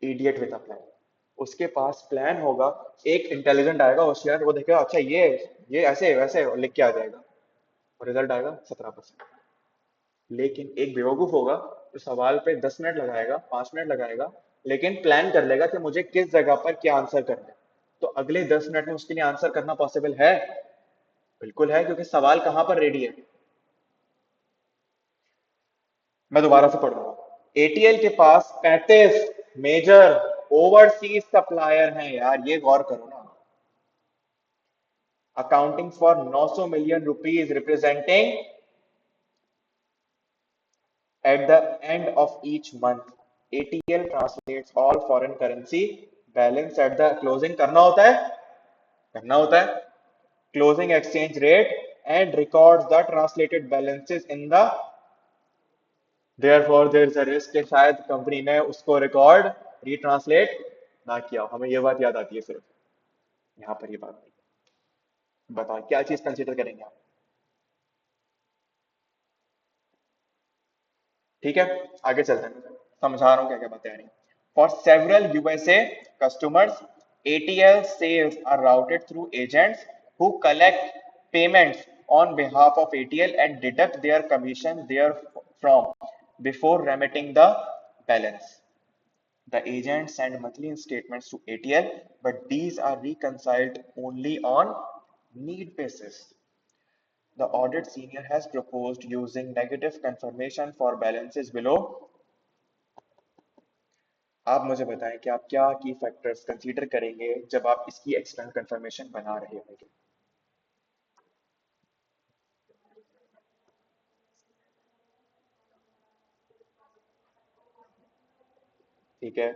Idiot with a plan. उसके पास प्लान होगा, एक इंटेलिजेंट आएगा होशियार, वो देखेगा अच्छा ये ऐसे वैसे और लिख के आ जाएगा, और रिजल्ट आएगा 17%। लेकिन एक बेवकूफ होगा जो सवाल पे 10 मिनट लगाएगा, 5 मिनट लगाएगा, लेकिन प्लान कर लेगा कि मुझे किस जगह पर क्या आंसर करना है। तो अगले 10 मिनट में उसके लिए आंसर करना पॉसिबल है? बिल्कुल है, क्योंकि सवाल कहां पर रेडी है। मैं दोबारा से पढ़ूंगा। एटीएल के पास 35 मेजर ओवरसीज सप्लायर हैं यार, ये गौर करो ना। Accounting for 900 million rupees, representing at the end of each month, ATL translates all foreign currency balance at the closing करना होता है, करना होता है closing exchange rate, and records the translated balances in the, therefore there is a risk कि शायद company ने उसको रिकॉर्ड रीट्रांसलेट ना किया हो। हमें ये बात याद आती है सिर्फ, यहाँ पर ये बात नहीं। बताओ क्या चीज कंसिडर करेंगे आप? ठीक है, आगे चलते हैं, समझा रहा हूँ क्या क्या बातें आ रही। For several USA customers, ATL sales are routed through agents who collect payments on behalf of ATL and deduct their commission therefrom before remitting the balance. The agents send monthly statements to ATL, but these are reconciled only on need basis. The audit senior has proposed using negative confirmation for balances below. आप मुझे बताएं कि आप क्या की factors consider करेंगे जब आप इसकी एक्सटर्नल कंफर्मेशन बना रहे होंगे। ठीक है,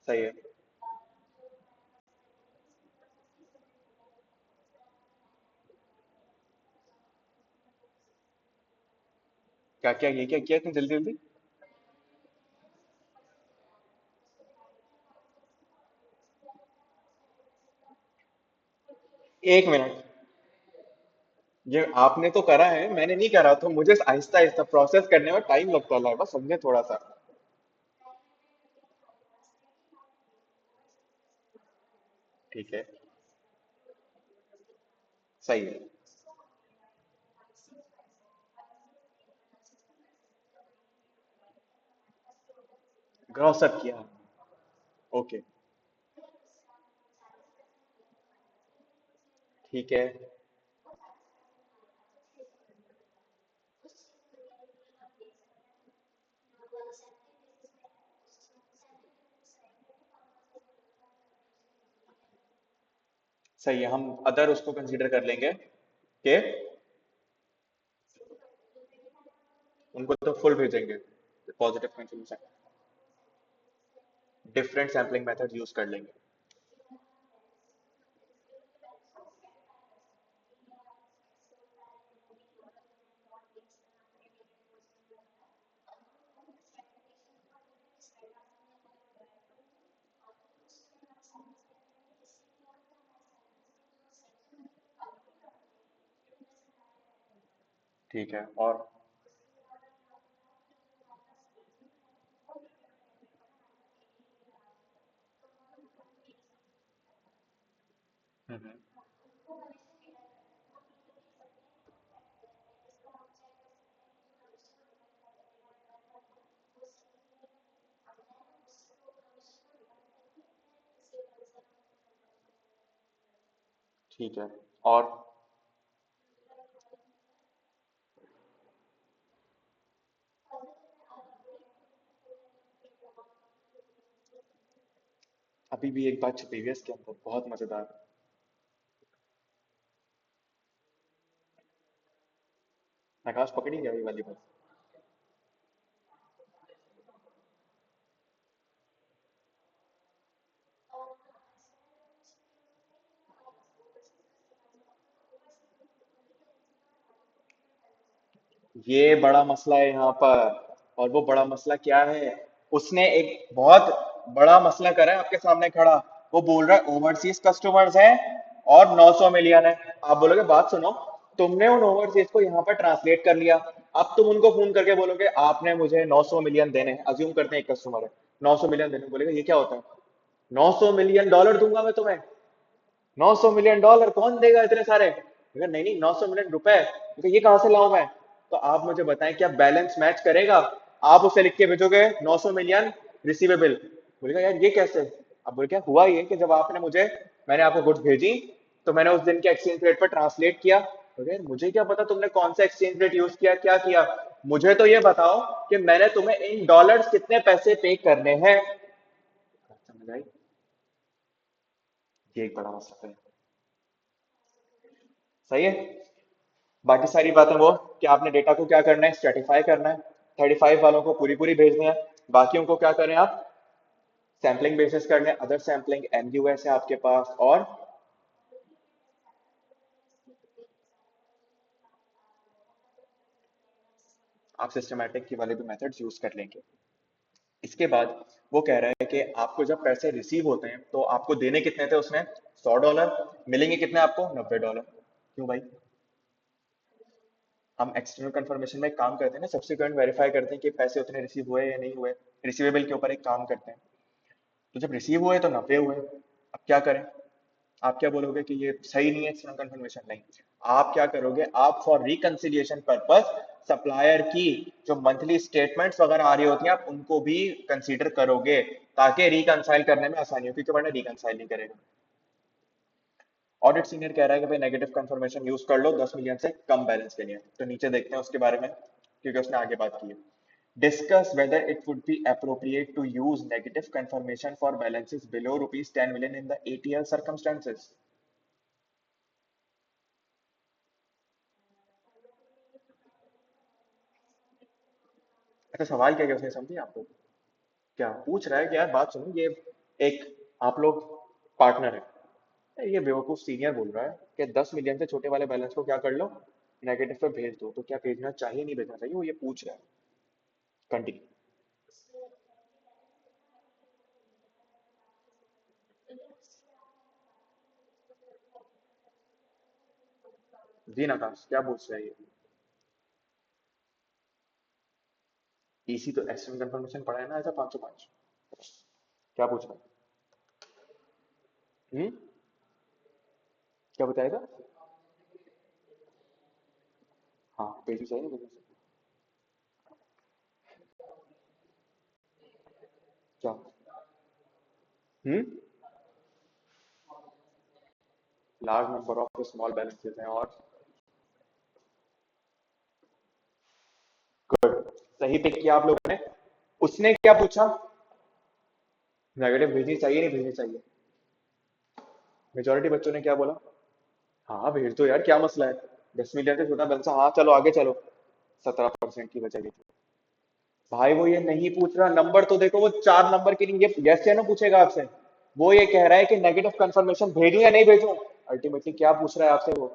सही है। क्या क्या ये क्या किया इतनी जल्दी जल्दी? 1 मिनट। ये आपने तो करा है, मैंने नहीं करा, तो मुझे आहिस्ता आहिस्ता प्रोसेस करने में टाइम लगता है, लाइबा समझे थोड़ा सा। ठीक है। सही है। ग्रॉस अप किया। ओके। ठीक है। सही है, हम अदर उसको कंसीडर कर लेंगे कि उनको तो फुल भेजेंगे, positive confirmation. Different sampling method use कर लेंगे। ठीक है। और हम्म, ठीक है। और अभी भी एक बात छुपी हुई है इसके अंदर, बहुत मजेदार। आकाश पकड़ी गया ये वाली बात। ये बड़ा मसला है यहाँ पर। और वो बड़ा मसला क्या है? उसने एक बहुत बड़ा मसला करा है आपके सामने खड़ा। वो बोल रहा है ओवरसीज कस्टमर्स हैं और 900 मिलियन है। आप बोलोगे बात सुनो, तुमने उन ओवरसीज को यहाँ पर ट्रांसलेट कर लिया। अब तुम उनको फोन करके बोलोगे आपने मुझे 900 मिलियन देने हैं, अज्यूम करते हैं एक कस्टमर है, 900 मिलियन देने, बोलेगा ये क्या होता है? 900 मिलियन डॉलर दूंगा मैं तुम्हें। 900 मिलियन डॉलर कौन देगा इतने सारे? अगर नहीं नहीं 900 मिलियन रुपए, तो ये कहां से लाऊं मैं? तो आप मुझे बताएं क्या बैलेंस मैच करेगा? आप उसे लिख के भेजोगे 900 मिलियन रिसीवेबल, बोलेगा यार ये कैसे? अब बोले क्या हुआ, ये कि जब आपने मुझे, मैंने आपको गुड्स भेजी, तो मैंने उस दिन के एक्सचेंज रेट पर ट्रांसलेट किया। बोले यार मुझे क्या पता तुमने कौन सा एक्सचेंज रेट यूज किया, क्या किया? मुझे तो ये बताओ कि मैंने तुम्हें इन डॉलर्स कितने पैसे पे करने हैं। समझ आई? ये एक बड़ा मसला है। सही है। बाकी सारी बातें वो कि आपने डेटा को क्या करना है, स्ट्रेटिफाई करना है। 35 वालों को पूरी पूरी भेजनी है। बाकियों को क्या करें आप, सैम्पलिंग बेसिस करने, अदर सैम्पलिंग एमयूएस है आपके पास, और आप सिस्टमैटिक की वाले भी मेथड्स यूज कर लेंगे। इसके बाद वो कह रहा है कि आपको जब पैसे रिसीव होते हैं तो आपको देने कितने थे उसने? 100 डॉलर। मिलेंगे कितने आपको? 90 डॉलर। क्यों भाई? हम एक्सटर्नल कंफर्मेशन में एक काम करते हैं ना, सब्सिक्वेंट वेरीफाई करते हैं कि पैसे उतने रिसीव हुए या नहीं हुए। रिसीवेबल के ऊपर एक काम करते हैं। तो जब रिसीव हुए तो 90 हुए, अब क्या करें? आप क्या बोलोगे कि ये सही नहीं है एक्सटर्नल कंफर्मेशन? नहीं। आप क्या करोगे, आप फॉर रिकंसिलिएशन पर्पस सप्लायर की जो मंथली स्टेटमेंट्स वगैरह आ रही होती हैं आप उनको भी कंसीडर करोगे, ताकि रिकंसाइल करने में आसानी हो, क्योंकि वरना रिकंसाइल नहीं करेगा। ऑडिट सीनियर कह रहा है कि भाई नेगेटिव कंफर्मेशन यूज कर लो 10 मिलियन से कम बैलेंस के लिए। तो नीचे देखते हैं उसके बारे में, क्योंकि उसने आगे बात की है। Discuss whether it would be appropriate to use negative confirmation for balances below rupees 10 million in the ATL circumstances. अच्छा सवाल क्या क्या उसने समझी आपको? क्या पूछ रहा है कि यार बात सुनो, ये एक, आप लोग पार्टनर है, ये बेवकूफ सीनियर बोल रहा है कि 10 मिलियन से छोटे वाले बैलेंस को क्या कर लो, नेगेटिव पे भेज दो, तो क्या भेजना चाहिए नहीं भेजना चाहिए, वो ये पूछ रहा है। कंटिन्यू। जी नकाश क्या पूछ रहा है ये? इसी तो एस्टिमेट कंफर्मेशन पढ़ा है ना, ऐसा 505। क्या पूछ रहा है? क्या बताएगा? हाँ भेजनी चाहिए नहीं भेजनी चाहिए? क्या? Hmm large number of small balances हैं और गुड, सही पिक किया आप लोगों ने। उसने क्या पूछा? नेगेटिव भेजनी चाहिए नहीं भेजनी चाहिए? मेजोरिटी बच्चों ने क्या बोला? हाँ भेज दो यार, क्या मसला है? 10 मिलियन से छोटा बैलेंस, हाँ चलो आगे चलो। 17% की बचेगी। भाई वो ये नहीं पूछ रहा, नंबर तो देखो, वो 4 नंबर के लिए ये यस या नो पूछेगा आपसे। वो ये कह रहा है कि नेगेटिव कंफर्मेशन भेजूं या नहीं भेजूं। अल्टीमेटली क्या पूछ रहा है आपसे वो?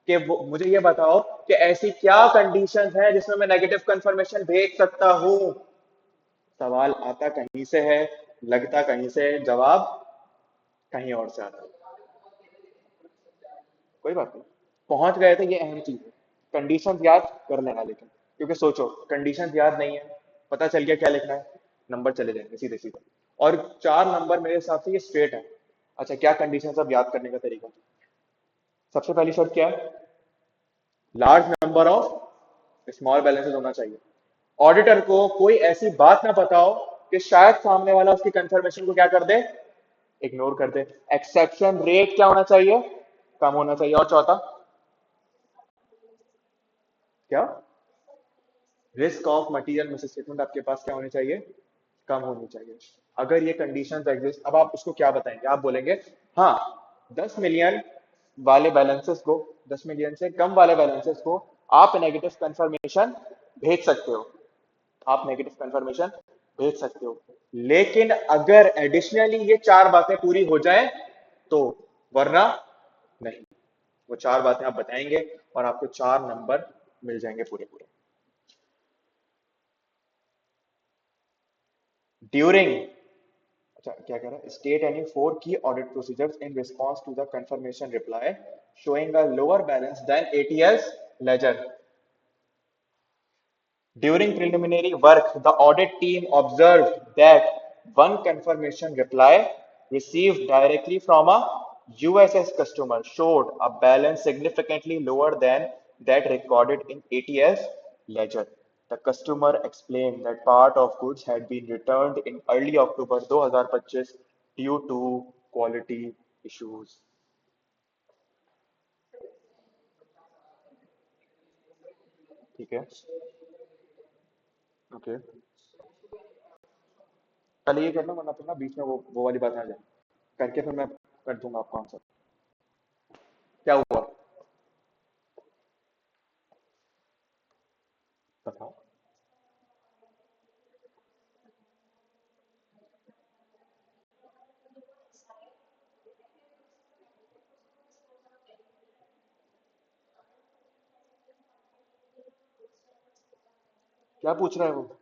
कि वो मुझे ये बताओ कि ऐसी क्या कंडीशंस है जिसमें मैं नेगेटिव कंफर्मेशन भेज सकता हूं। सवाल आता कहीं से है, लगता कहीं से है, जवाब कहीं और से आता है। कोई बात नहीं, पहुंच गए थे, ये अहम चीज है। कंडीशंस याद कर लेना लेकिन, क्योंकि सोचो कंडीशंस याद नहीं है, पता चल गया क्या लिखना है, नंबर चले जाएंगे सीधे सीधे। और 4 नंबर मेरे हिसाब से ये स्ट्रेट है। अच्छा क्या कंडीशंस अब याद करने का तरीका? सबसे पहली शर्त क्या है? Large number of small balances होना चाहिए। ऑडिटर को कोई ऐसी बात ना बताओ कि शायद सामने वाला उसकी कंफर्मेशन को क्या कर दे, इग्नोर कर दे। एक्सेप्शन रेट क्या होना चाहिए? कम होना चाहिए। और चौथा क्या? रिस्क ऑफ मटेरियल मिसस्टेटमेंट आपके पास क्या होनी चाहिए? कम होनी चाहिए। अगर ये कंडीशंस एग्जिस्ट, अब आप उसको क्या बताएंगे? आप बोलेंगे हाँ 10 मिलियन वाले बैलेंसेस को, 10 मिलियन से कम वाले बैलेंसेस को आप नेगेटिव कंफर्मेशन भेज सकते हो, आप नेगेटिव कंफर्मेशन भेज सकते हो। लेकिन अगर एडिशनली ये 4 बातें पूरी हो जाएं तो, वरना नहीं। वो 4 बातें आप बताएंगे और आपको 4 नंबर मिल जाएंगे पूरे पूरे। ड्यूरिंग, अच्छा क्या कह रहा है? State any 4 key audit procedures in response to the confirmation reply showing a lower balance than ATS ledger. During preliminary work, the audit team observed that one confirmation reply received directly from a USS customer showed a balance significantly lower than that recorded in ATS ledger. The customer explained that part of goods had been returned in early October 2025 due to quality issues. ठीक है, okay. पहले ये करना, वरना फिर ना बीच में वो वाली बात आ जाए। करके फिर मैं कर दूंगा आपको आंसर। क्या हुआ? बताओ। क्या पूछ रहा है वो?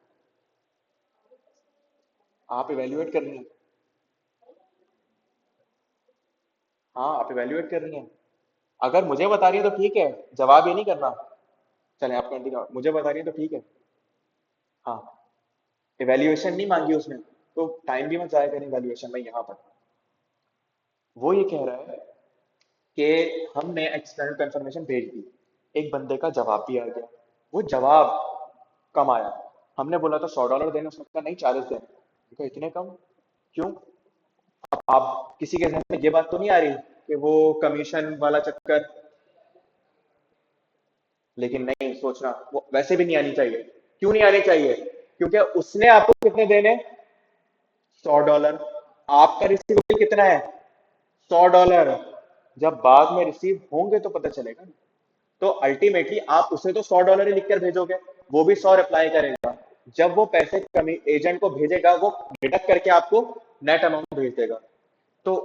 आप इवेल्युएट कर रही हैं? हाँ आप इवेल्युएट कर रही हैं। अगर मुझे बता रही है तो ठीक है, जवाब ये नहीं करना। चलें आप कंटिन्यू, मुझे बता रही है तो ठीक है। हाँ, इवेल्युएशन नहीं मांगी उसने, तो टाइम भी मत जाया करें इवेल्युएशन में यहाँ पर। वो ये कह रहा है कि हमने एक्सटर्नल कंफर्मेशन भेज दी, एक बंदे का जवाब भी आ गया, वो जवाब कम आया। हमने बोला था $100 देने, उसने कहा नहीं 40 देने। देखो इतने कम क्यों? अब आप किसी के ध्यान में ये बात तो नहीं आ रही कि वो कमीशन वाला चक्कर? लेकिन नहीं सोचना, वो वैसे भी नहीं आनी चाहिए। क्यों नहीं आनी चाहिए? क्योंकि उसने आपको कितने देने? $100। आपका रिसीवेबल कितना है? $100। जब बाद में रिसीव होंगे तो पता चलेगा ना। तो अल्टीमेटली आप उसे तो $100 ही लिखकर भेजोगे, वो भी 100 रिप्लाई करेगा। जब वो पैसे कमी एजेंट को भेजेगा, वो डिडक्ट करके आपको नेट अमाउंट भेज देगा। तो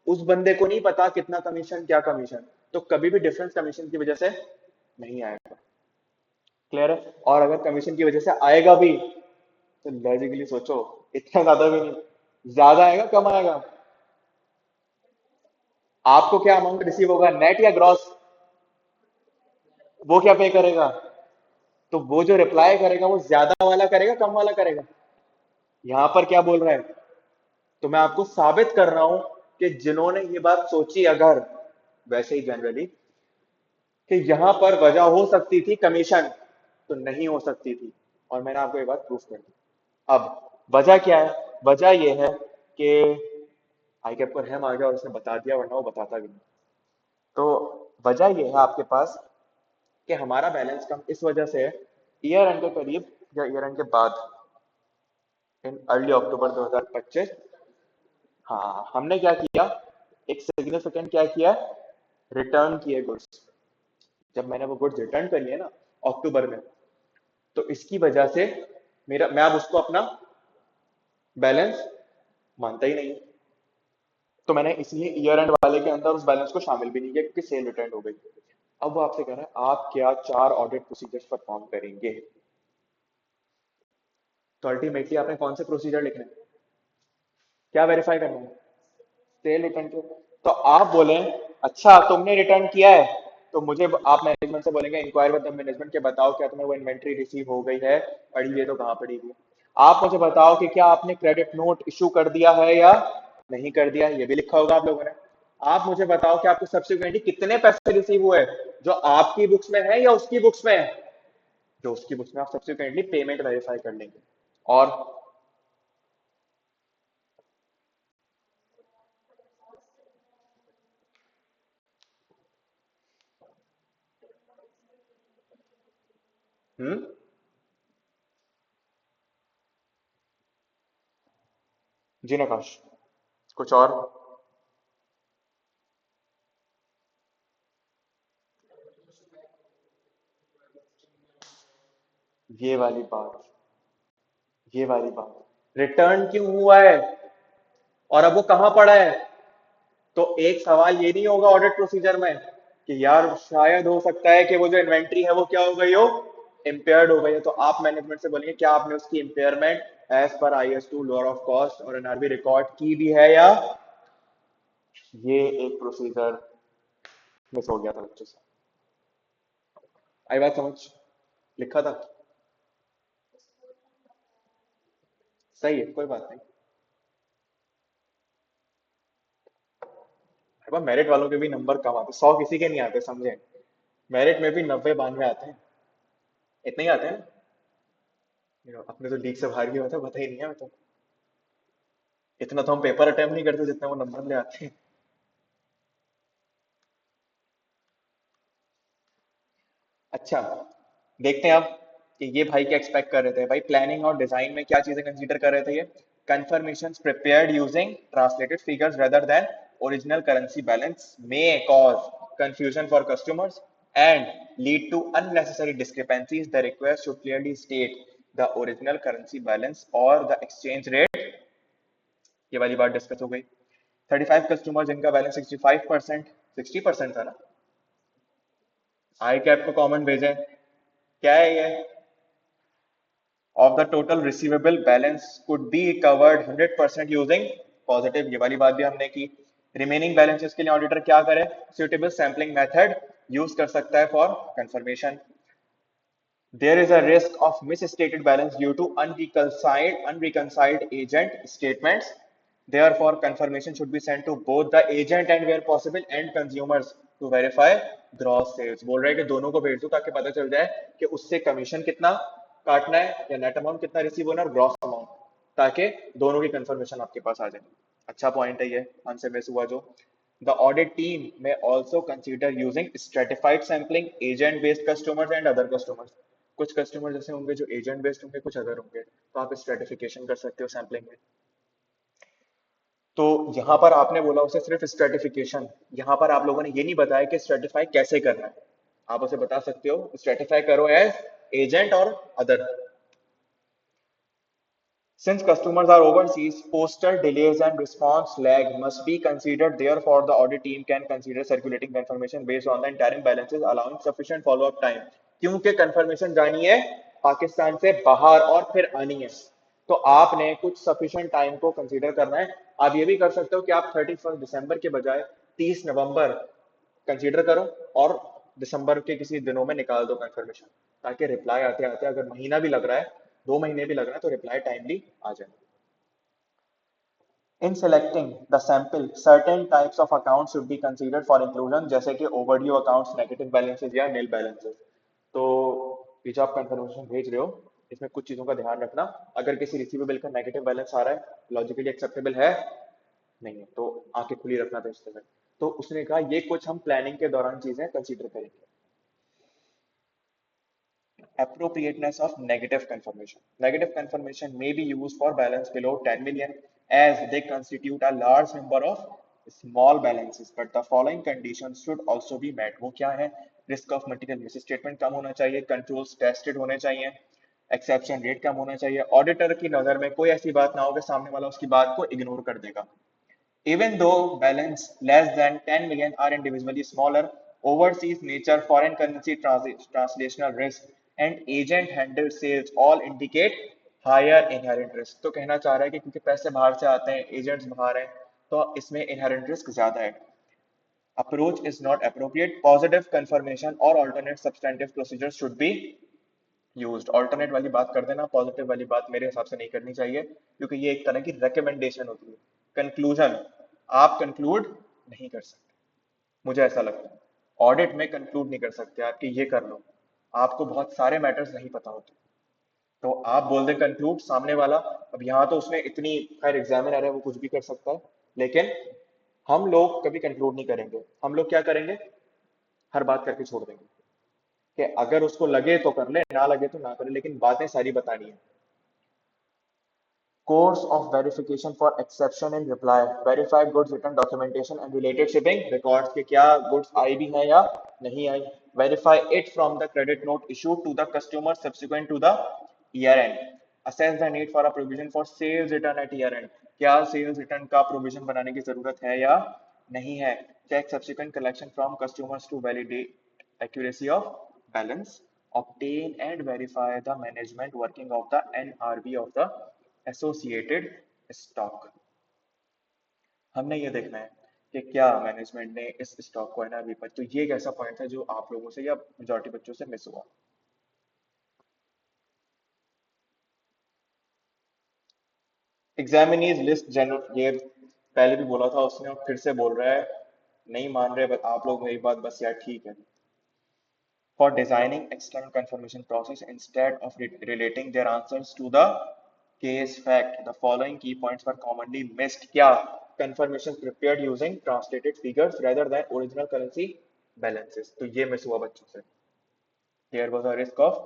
उस बंदे को नहीं पता कितना कमीशन क्या कमीशन, तो कभी भी डिफरेंस कमीशन की वजह से नहीं आएगा। क्लियर है? और अगर कमीशन की वजह से आएगा भी तो लॉजिकली सोचो, इतना ज्यादा भी नहीं, ज्यादा आएगा कम आएगा? आपको क्या अमाउंट रिसीव होगा, नेट या ग्रॉस? वो क्या पे करेगा? तो वो जो रिप्लाई करेगा वो ज्यादा वाला करेगा कम वाला करेगा? यहां पर क्या बोल रहा है? तो मैं आपको साबित कर रहा हूं कि जिन्होंने ये बात सोची, अगर वैसे ही जनरली कि यहां पर वजह हो सकती थी कमीशन, तो नहीं हो सकती थी। और मैंने आपको ये बात प्रूफ कर दी। अब वजह क्या है? वजह ये है कि आई कैप पर हम आ गया और उसने बता दिया, वरना वो बताता भी नहीं। तो वजह ये है आपके पास कि हमारा बैलेंस कम इस वजह से है, ईयर एंड के करीब या ईयर एंड के बाद, इन अर्ली अक्टूबर 2025, हाँ हमने क्या किया, एक सिग्निफिकेंट क्या किया, रिटर्न किए गुड्स। जब मैंने वो गुड्स रिटर्न कर लिए ना अक्टूबर में, तो इसकी वजह से मेरा, मैं अब उसको अपना बैलेंस मानता ही नहीं हूं। तो मैंने इसलिए ईयर एंड वाले के अंदर उस बैलेंस को शामिल भी नहीं किया, क्योंकि सेल रिटर्न हो गई। अब वो आपसे कह रहा है आप क्या 4 ऑडिट प्रोसीजर्स परफॉर्म करेंगे। तो अल्टीमेटली आपने कौन से प्रोसीजर लिखने हैं? क्या वेरीफाई करना है? सेल रिटर्न के। तो आप बोले अच्छा तुमने रिटर्न किया है, तो मुझे आप मैनेजमेंट से बोलेंगे इंक्वायर विद द मैनेजमेंट के बताओ क्या तुम्हें वो इन्वेंट्री रिसीव हो गई है, पड़ी हुई है तो कहाँ पड़ी हुई है। आप मुझे बताओ कि क्या आपने क्रेडिट नोट इशू कर दिया है या नहीं कर दिया है, ये भी लिखा होगा आप लोगों ने। आप मुझे बताओ कि आपको सब्सिक्वेंटली कितने पैसे रिसीव हुए, जो आपकी बुक्स में है या उसकी बुक्स में है। जो उसकी बुक्स में, आप सब्सिक्वेंटली पेमेंट वेरीफाई कर लेंगे। और हम्म, जी नकाश, कुछ और? ये वाली बात, ये वाली बात, रिटर्न क्यों हुआ है और अब वो कहां पड़ा है? तो एक सवाल ये नहीं होगा ऑडिट प्रोसीजर में कि यार शायद हो सकता है कि वो जो इन्वेंट्री है वो क्या हो गई हो, इम्पेयर्ड हो गई है। तो आप मैनेजमेंट से बोलेंगे क्या आपने उसकी impairment as per IS2 lower of cost और NRV रिकॉर्ड की भी है या? ये एक प्रोसीजर मिस हो गया था बच्चों से। आई बात समझ? लिखा था, सही है, कोई बात नहीं। मेरिट वालों के भी नंबर कम आते, 100 किसी के नहीं आते, समझे? मेरिट में भी 90 92 आते हैं, इतने ही आते हैं। अपने तो लीग से बाहर भी होता है, पता ही नहीं है हमें तो। इतना तो हम पेपर अटेम्प्ट नहीं करते जितना वो नंबर ले आते हैं। अच्छा, देखते हैं अब कि ये भाई क्या एक्सपेक्ट कर रहे थे। भाई प्लानिंग और डिजाइन में क्या चीजें कंसीडर कर रहे थे ये? Confirmations prepared using translated figures rather than original currency balance may cause confusion for customers and lead to unnecessary discrepancies. The request should clearly state the original currency balance or the exchange rate। ये वाली बात discuss हो गई। 35 customer जिनका balance 65%, 60% था ना, आई cap को common भेजें। क्या है ये? of the total receivable balance could be covered 100% using positive, ये वाली बात भी हमने की। रिमेनिंग बैलेंसेस के लिए ऑडिटर क्या करे, सुटेबल सैम्पलिंग मेथड यूज कर सकता है for confirmation. There is a risk of misstated balance due to unreconciled agent statements. Therefore, confirmation should be sent to both the agent and where possible end consumers to verify gross sales। बोल रहे हैं कि दोनों को भेज दो ताकि पता चल जाए कि उससे कमीशन कितना काटना है या नेट अमाउंट कितना रिसीव होना है और ग्रॉस अमाउंट, ताकि दोनों की कंफर्मेशन आपके पास आ जाए। अच्छा पॉइंट है ये, हमसे मिस हुआ जो। The audit team may also consider using stratified sampling, agent-based customers and other customers। कुछ कस्टमर जैसे होंगे जो एजेंट बेस्ड होंगे, कुछ अदर होंगे, तो आप स्ट्रेटिफिकेशन कर सकते हो सैम्पलिंग में। तो यहाँ पर आपने बोला उसे सिर्फ स्ट्रेटिफिकेशन, यहाँ पर आप लोगों ने ये नहीं बताया कि स्ट्रेटिफाई कैसे करना है। आप उसे बता सकते हो स्ट्रेटिफाई करो एज एजेंट और other. Since customers are overseas, postal delays and response lag must be considered. Therefore, the audit team can consider circulating confirmation based on the interim balances, allowing sufficient follow-up time. क्योंकि confirmation जानी है पाकिस्तान से बाहर और फिर आनी है, तो आपने कुछ sufficient time को consider करना है. आप ये भी कर सकते हो कि आप 31 दिसंबर के बजाय 30 नवंबर कंसीडर करो और दिसंबर के किसी दिनों में निकाल दो कंफर्मेशन, ताकि रिप्लाई आते आते अगर महीना भी लग रहा है, 2 महीने भी लग रहा है, तो रिप्लाई टाइमली आ जाए. In selecting the sample, certain types of accounts should be considered for inclusion, जैसे कि overdue accounts, negative balances या nil balances. तो ये जो आप कंफर्मेशन भेज रहे हो, इसमें कुछ चीजों का ध्यान रखना. अगर किसी रिसीवेबल का नेगेटिव बैलेंस आ रहा है, लॉजिकली एक्सेप्टेबल है, नहीं है, तो आंखें खुली रखना भेजते में. तो उसने कहा ये कुछ हम प्लानिंग के दौरान चीजें कंसीडर करेंगे. Appropriateness of negative confirmation. Negative confirmation may be used for balance below 10 million as they constitute a large number of small balances, but the following conditions should also be met. वो क्या है? Risk of multiple misstatement कम होना चाहिए, controls tested होने चाहिए, exception rate कम होना चाहिए, auditor की नजर में कोई ऐसी बात ना हो कि सामने वाला उसकी बात को इग्नोर कर देगा. Even though balance less than 10 million are individually smaller, overseas nature, foreign currency translational risk, and agent handled sales all indicate higher inherent risk. तो कहना चाह रहा है कि क्योंकि पैसे बाहर से आते हैं, एजेंट्स बाहर हैं, तो इसमें inherent risk ज्यादा है. Approach is not appropriate. Positive confirmation or alternate substantive procedures should be used. Alternate वाली बात कर देना, पॉजिटिव वाली बात मेरे हिसाब से नहीं करनी चाहिए, क्योंकि ये एक तरह की रिकमेंडेशन होती है. कंक्लूजन, आप कंक्लूड नहीं कर सकते, मुझे ऐसा लगता है. ऑडिट में कंक्लूड नहीं कर सकते आप कि ये कर लो, आपको बहुत सारे मैटर्स नहीं पता होते, तो आप बोल दें कंक्लूड, सामने वाला, अब यहाँ तो उसमें इतनी, खैर एग्जामिनर है वो कुछ भी कर सकता है, लेकिन हम लोग कभी कंक्लूड नहीं करेंगे. हम लोग क्या करेंगे? हर बात करके छोड़ देंगे कि अगर उसको लगे तो कर ले, ना लगे तो ना करे, लेकिन बातें सारी बतानी है. Course of verification for exception in reply. Verified goods return documentation and related shipping records के क्या goods आई भी हैं या नहीं आई. Verify it from the credit note issued to the customer subsequent to the year end. Assess the need for a provision for sales return at year end. क्या sales return का provision बनाने की जरूरत है या नहीं है. Check subsequent collection from customers to validate accuracy of balance. Obtain and verify the management working of the NRV of the associated stock. हमने ये देखना है कि क्या मैनेजमेंट ने इस स्टॉक को एनआरवी पर, तो ये एक ऐसा पॉइंट है जो आप लोगों से या मेजॉरिटी बच्चों से मिस हुआ. एग्जामिनीज लिस्ट जनरल, ये पहले भी बोला था उसने और फिर से बोल रहा है, नहीं मान रहे बट आप लोग मेरी बात, बस यार ठीक है. For designing external confirmation process instead of relating their answers to the case fact, the following key points were commonly missed. क्या? Confirmation prepared using translated figures rather than original currency balances. तो ये miss हुआ बच्चों से. There was a risk of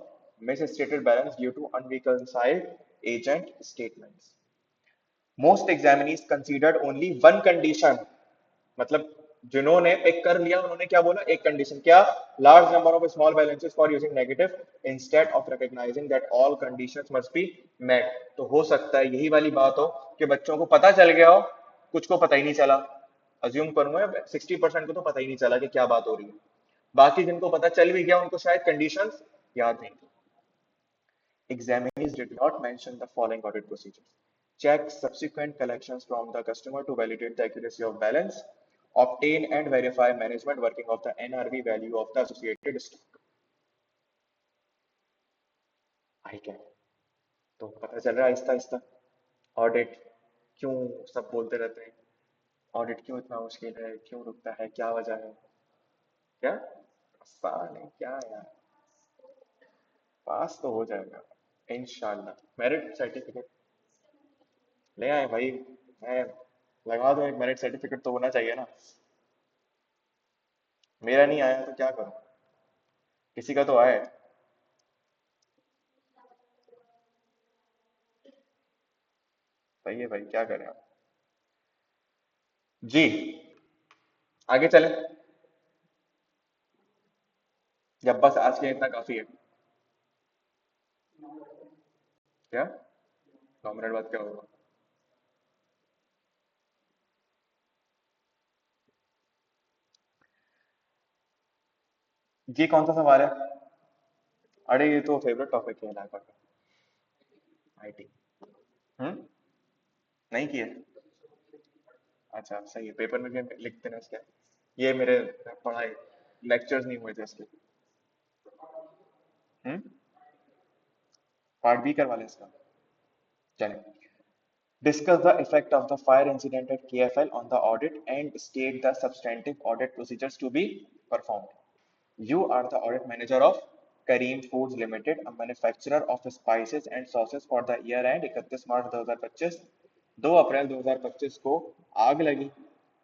misstated balance due to unreconciled agent statements. Most examinees considered only one condition. मतलब जिन्होंने pick कर लिया उन्होंने क्या बोला? एक कंडीशन. क्या? Large number of small balances for using negative instead of recognising that all conditions must be met. तो हो सकता है यही वाली बात हो कि बच्चों को पता चल गया हो, कुछ को पता ही नहीं चला. अज्यूम करूंगा 60% को तो पता ही नहीं चला कि क्या बात हो रही है. बाकी जिनको पता चल भी गया उनको शायद कंडीशंस याद नहीं थी. Examinees did not mention the following audit procedures. Check subsequent collections from the customer to validate the accuracy of balance. Obtain and verify management working of the NRV value of the associated stock. आई क्या? तो पता चल रहा है Aahista Aahista audit क्यों सब बोलते रहते हैं, ऑडिट क्यों इतना मुश्किल है, क्यों रुकता है, क्या वजह है. क्या आसान है क्या यार, पास तो हो जाएगा इंशाल्लाह. मेरिट सर्टिफिकेट ले आए भाई, मैं लगा दो, एक मेरिट सर्टिफिकेट तो होना चाहिए ना. मेरा नहीं आया तो क्या करूं, किसी का तो आए. सही है भाई, क्या करें आप. जी, आगे चलें, जब बस आज के इतना काफी है. क्या? 2 मिनट बाद क्या होगा? ये कौन सा सवाल है? अरे ये तो फेवरेट टॉपिक है लाइफ का। आईटी। हम्म। नहीं किए? अच्छा सही है, पेपर में भी लिख देना इसके। ये मेरे पढ़ाई लेक्चर्स नहीं हुए थे इसके। हम्म। पार्ट बी करवा लें इसका। चलें। Discuss the effect of the fire incident at KFL on the audit and state the substantive audit procedures to be performed. You are the audit manager of Kareem Foods Limited, a manufacturer of spices and sauces for the year end 31 मार्च 2025। 2 अप्रैल 2025 को आग लगी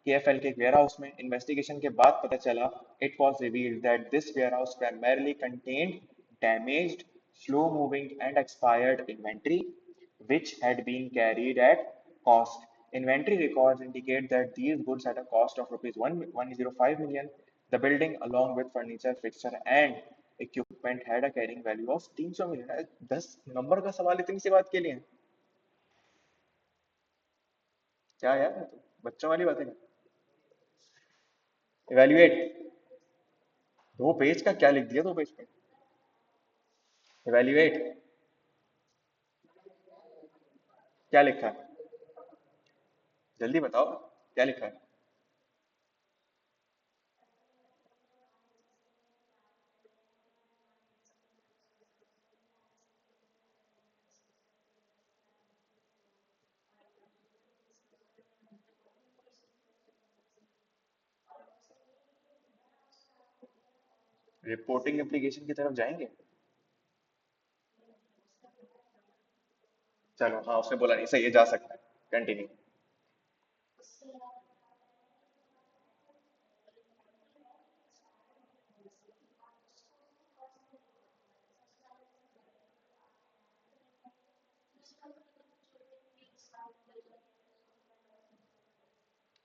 KFL के ware house में। Investigation के बाद पता चला, it was revealed that this warehouse primarily contained damaged, slow moving and expired inventory which had been carried at cost. Inventory records indicate that these goods had a cost of rupees 105 million. The building, along with furniture, fixture, and equipment, had a carrying value of 300 million। 10 number का सवाल इतनी सी बात के लिए? क्या यार, तो बच्चों वाली बातें कर। इवेल्युएट। 2 पेज का क्या लिख दिया 2 पेज पे? इवेल्युएट। क्या लिखा है? जल्दी बताओ, क्या लिखा है? रिपोर्टिंग एप्लीकेशन की तरफ जाएंगे? चलो हाँ, उसने बोला नहीं, सही है, जा सकता है। कंटिन्यू।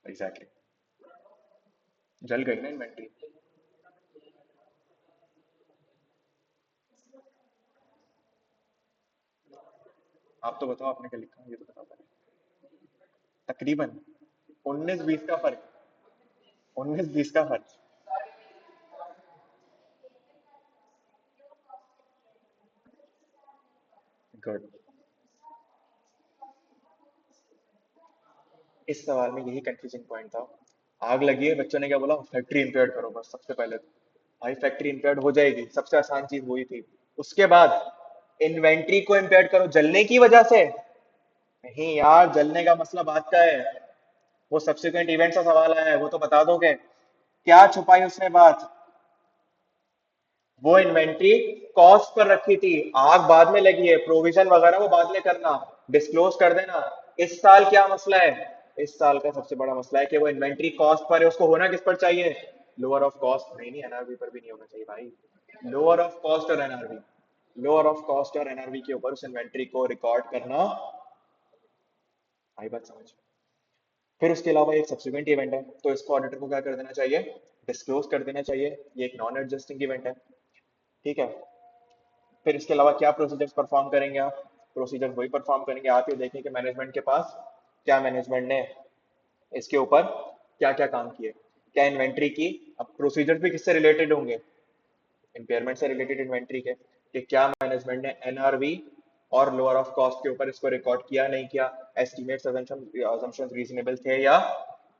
एग्जैक्टली। जल गई ना इन्वेंट्री। आप तो बताओ, आपने क्या लिखा है, ये तो बताओ पहले। तकरीबन 19-20 का फर्क। 19-20 का फर्क। गुड। इस सवाल में यही कंफ्यूजिंग पॉइंट था। आग लगी है, बच्चों ने क्या बोला? फैक्ट्री इंपेयर्ड करो बस, सबसे पहले तो। भाई फैक्ट्री इंपेयर्ड हो जाएगी, सबसे आसान चीज वही थी। उसके बाद इन्वेंट्री को इंपेयर्ड करो जलने की वजह से। नहीं यार, जलने का मसला बात का है। वो सब्सिक्वेंट इवेंट का सवाल आया है, वो तो बता दोगे। क्या छुपाई उसने बात? वो इन्वेंट्री कॉस्ट पर रखी थी। आग बाद में लगी है, प्रोविजन वगैरह वो बाद में करना, डिस्क्लोज कर देना। इस साल क्या मसला है? इस साल का सबसे बड़ा मसला है कि वो इन्वेंट्री कॉस्ट पर है, उसको होना किस पर चाहिए? Lower of cost. नहीं नहीं, एनआरवी पर भी नहीं होना चाहिए भाई। लोअर ऑफ कॉस्ट और एनआरवी। लोअर ऑफ कॉस्ट और एनआरवी के ऊपर उस इन्वेंट्री को रिकॉर्ड करना। आई बात समझ? फिर उसके अलावा एक सब्सिक्वेंट इवेंट है, तो इसको ऑडिटर को क्या कर देना चाहिए? डिस्क्लोज कर देना चाहिए। ये एक नॉन एडजस्टिंग इवेंट है। ठीक है। फिर इसके अलावा क्या प्रोसीजर्स परफॉर्म करेंगे आप? प्रोसीजर्स वही परफॉर्म करेंगे, आप ये देखें कि मैनेजमेंट के पास क्या, मैनेजमेंट ने इसके ऊपर क्या क्या काम किए, क्या इन्वेंट्री की। अब प्रोसीजर्स भी किससे रिलेटेड होंगे? इम्पेयरमेंट से रिलेटेड इन्वेंट्री के, कि क्या मैनेजमेंट ने एनआरवी और लोअर ऑफ कॉस्ट के ऊपर इसको रिकॉर्ड किया नहीं किया, एस्टिमेट्स अजम्पशन रीजनेबल थे या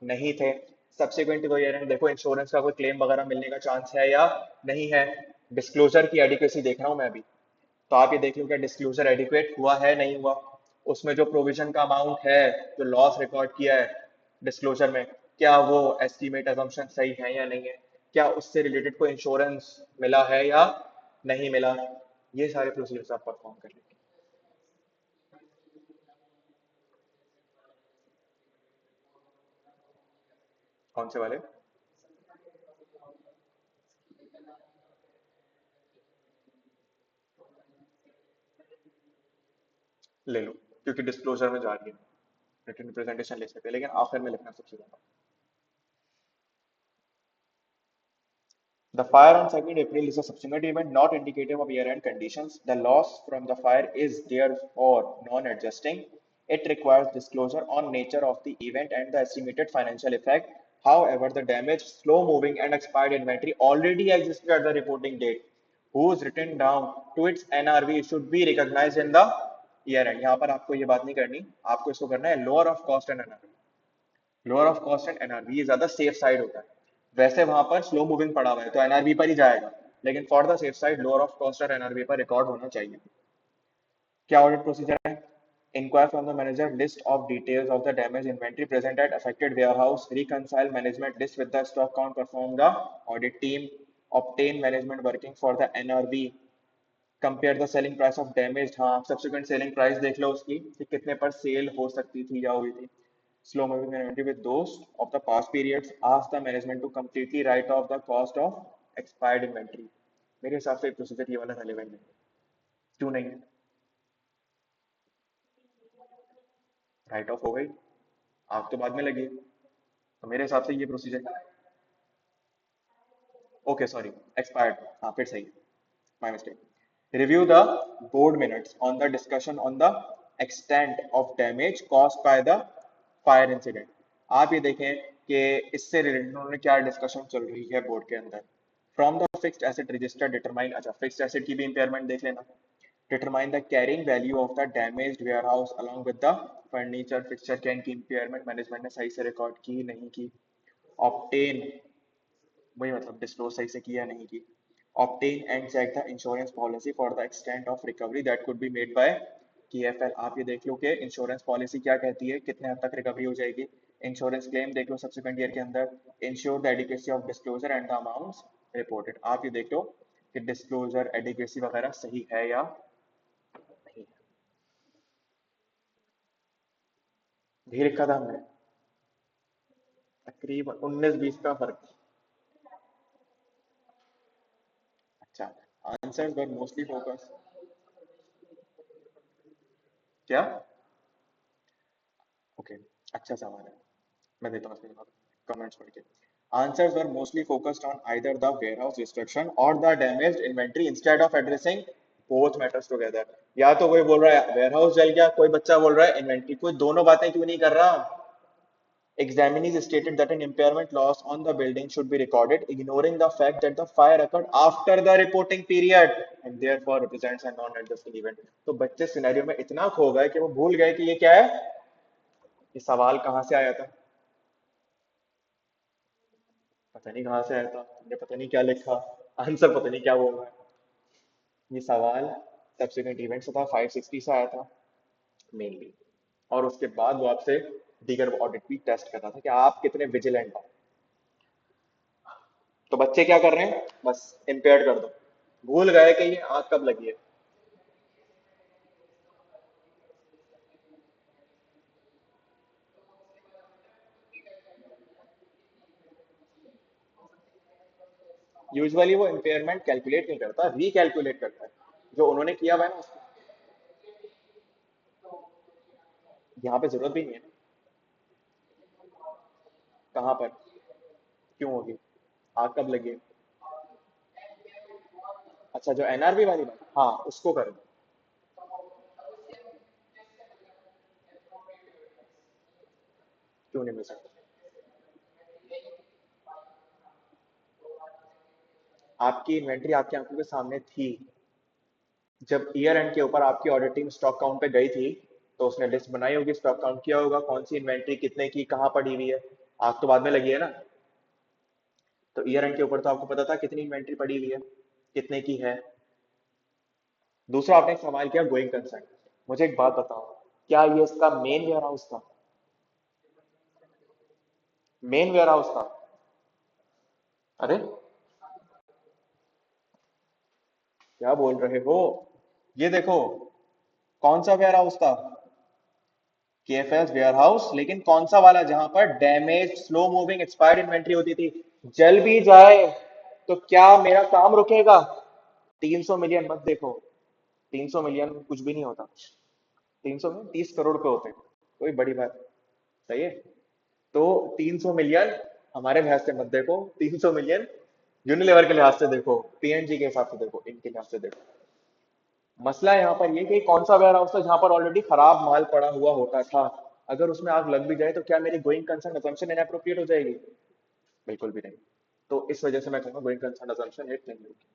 नहीं थे। सब्सिक्वेंट तो ये देखो, इंश्योरेंस का कोई क्लेम वगैरह मिलने का चांस है या नहीं है। डिस्क्लोजर की एडिक्वेसी देख रहा हूँ मैं अभी। तो आप ये देख लो, क्या डिस्क्लोजर एडिक्वेट हुआ है नहीं हुआ। उसमें जो प्रोविजन का अमाउंट है, जो लॉस रिकॉर्ड किया है डिस्क्लोजर में, क्या वो एस्टीमेट अजम्पशन सही है या नहीं है। क्या उससे रिलेटेड कोई इंश्योरेंस मिला है या नहीं मिला। ये सारे प्रोसीजर्स आप परफॉर्म कर लेंगे। कौन से वाले? ले लो, क्योंकि डिस्क्लोजर में जा रही है। रिटन रिप्रेजेंटेशन ले सकते हैं, लेकिन आखिर में लिखना सबसे ज्यादा। The fire on 2nd April is a subsequent event not indicative of year-end conditions. The loss from the fire is therefore non-adjusting. It requires disclosure on nature of the event and the estimated financial effect. However, the damage, slow-moving and expired inventory already existed at the reporting date, whose written down to its NRV should be recognized in the year-end. यहाँ पर आपको ये बात नहीं करनी, आपको इसको करना है lower of cost and NRV. Lower of cost and NRV ये ज्यादा सेफ साइड होता है. वैसे वहां पर स्लो मूविंग पड़ा हुआ है तो एनआरवी पर ही जाएगा, लेकिन for the safe side lower of cost और एनआरवी पर रिकॉर्ड होना चाहिए. क्या ऑडिट प्रोसीजर है? Inquire from the manager list of details of the damaged inventory present at affected warehouse, reconcile management list with the stock count, perform the audit team, obtain management working for the NRV, compare the selling price of damaged, हाँ subsequent selling price देख लो उसकी कि कितने पर cell हो सकती थी या हुई थी. Slow moving inventory with those of the past periods. Ask the management to completely write off the cost of expired inventory. मेरे हिसाब से प्रोसीजर ये वाला रेलेवेंट नहीं है. क्यों नहीं है? राइट ऑफ हो गई, आग तो बाद में लगी, तो मेरे हिसाब से ये प्रोसीजर. ओके सॉरी, एक्सपायर्ड, हाँ फिर सही, my mistake. Review the board minutes on the discussion on the extent of damage caused by the fire incident. आप ये देखें कि इससे रिलेटेड उन्होंने क्या डिस्कशन चल रही है बोर्ड के अंदर. From the fixed asset register determine, अच्छा फिक्स्ड एसेट की भी इंपेयरमेंट देख लेना. Determine the carrying value of the damaged warehouse along with the furniture fixture can की इंपेयरमेंट मैनेजमेंट ने सही से रिकॉर्ड की नहीं की. ऑब्टेन, वही मतलब डिस्क्लोज सही से किया नहीं की. Obtain and check the insurance policy for the extent of recovery that could be made by KFL. आप ये देख लो कि इंश्योरेंस पॉलिसी क्या कहती है, कितने हद तक रिकवरी हो जाएगी. इंश्योरेंस क्लेम देख लो सब्सिक्वेंट ईयर के अंदर. Ensure the adequacy of disclosure and the amounts reported. आप ये देख लो कि डिस्क्लोजर एडिक्वेसी वगैरह सही है या नहीं. यही लिखा था हमने, तकरीबन 19-20 का फर्क. अच्छा, आंसर्स वर मोस्टली फोकस. क्या? ओके, अच्छा सवाल है, मैं देता हूँ इसके जवाब कमेंट्स पढ़ के. Answers were mostly focused on either the warehouse destruction or the damaged inventory instead of addressing both matters together. या तो कोई बोल रहा है warehouse जल गया, कोई बच्चा बोल रहा है इन्वेंट्री, कोई दोनों बातें क्यों नहीं कर रहा. Examinees stated that an impairment loss on the building should be recorded, ignoring the fact that the fire occurred after the reporting period and therefore represents a non-adjusting event. तो बच्चे सिनेरियो में इतना खो गए कि वो भूल गए कि ये क्या है, ये सवाल कहाँ से आया था. पता नहीं कहाँ से आया था, हमने पता नहीं क्या लिखा, आंसर पता नहीं क्या बोल रहा है. ये सवाल सब्सिक्वेंट इवेंट से था, 560 से आया था मेनली. और उसके बाद वो आपसे दीगर ऑडिट भी टेस्ट कर रहा था कि आप कितने विजिलेंट हो. तो बच्चे क्या कर रहे हैं, बस इम्पेयर्ड कर दो, भूल गए कि ये आग कब लगी है. यूजुअली वो इम्पेयरमेंट कैलकुलेट नहीं करता, रिकैलकुलेट करता है जो उन्होंने किया हुआ है ना उसको. यहाँ पे जरूरत भी नहीं है. कहाँ पर, क्यों होगी, आग कब लगी है. अच्छा जो एनआरबी वाली बात, हाँ उसको करो. क्यों नहीं मिल सकता. आपकी इन्वेंट्री आपकी आंखों के सामने थी. जब ईयर एंड के ऊपर आपकी ऑडिट टीम स्टॉक काउंट पे गई थी तो उसने लिस्ट बनाई होगी, स्टॉक काउंट किया होगा, कौन सी इन्वेंट्री कितने की कहाँ पड़ी हुई है. आग तो बाद में लगी है ना. तो ईयर एंड के ऊपर तो आपको पता था कितनी इन्वेंट्री पड़ी हुई है, कितने की है. दूसरा आपने एक सवाल किया गोइंग कंसर्न. मुझे एक बात बताओ, क्या ये इसका मेन वेयर हाउस था? मेन वेयर हाउस था. अरे क्या बोल रहे हो, ये देखो कौन सा वेयर हाउस था, केएफएस वेयर हाउस, लेकिन कौन सा वाला, जहां पर damage slow moving expired inventory होती थी. जल भी जाए तो क्या मेरा काम रुकेगा. 300 मिलियन मत देखो, 300 मिलियन कुछ भी नहीं होता. 300 में 30 करोड़ पे होते, कोई बड़ी बात. सही है. तो 300 मिलियन हमारे भैंस से मत देखो, 300 मिलियन यूनिलीवर के लिहाज से देखो, पीएनजी के हिसाब से देखो, इनके लिहाज से देखो। मसला यहाँ पर ये कि कौन सा वेयर हाउस था जहां पर ऑलरेडी खराब माल पड़ा हुआ होता था। अगर उसमें आग लग भी जाए तो क्या मेरी गोइंग कंसर्न असम्पशन इनएप्रोप्रिएट हो जाएगी? बिल्कुल भी नहीं। तो इस वजह से मैं कहूंगा गोइंग कंसर्न असम्पशन हिट नहीं होगी।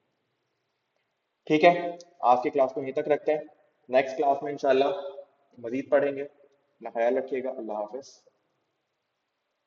ठीक है, आज की क्लास को यहीं तक रखते हैं। नेक्स्ट क्लास में इंशाल्लाह मजीद पढ़ेंगे। अपना ख्याल रखिएगा। अल्लाह हाफिज।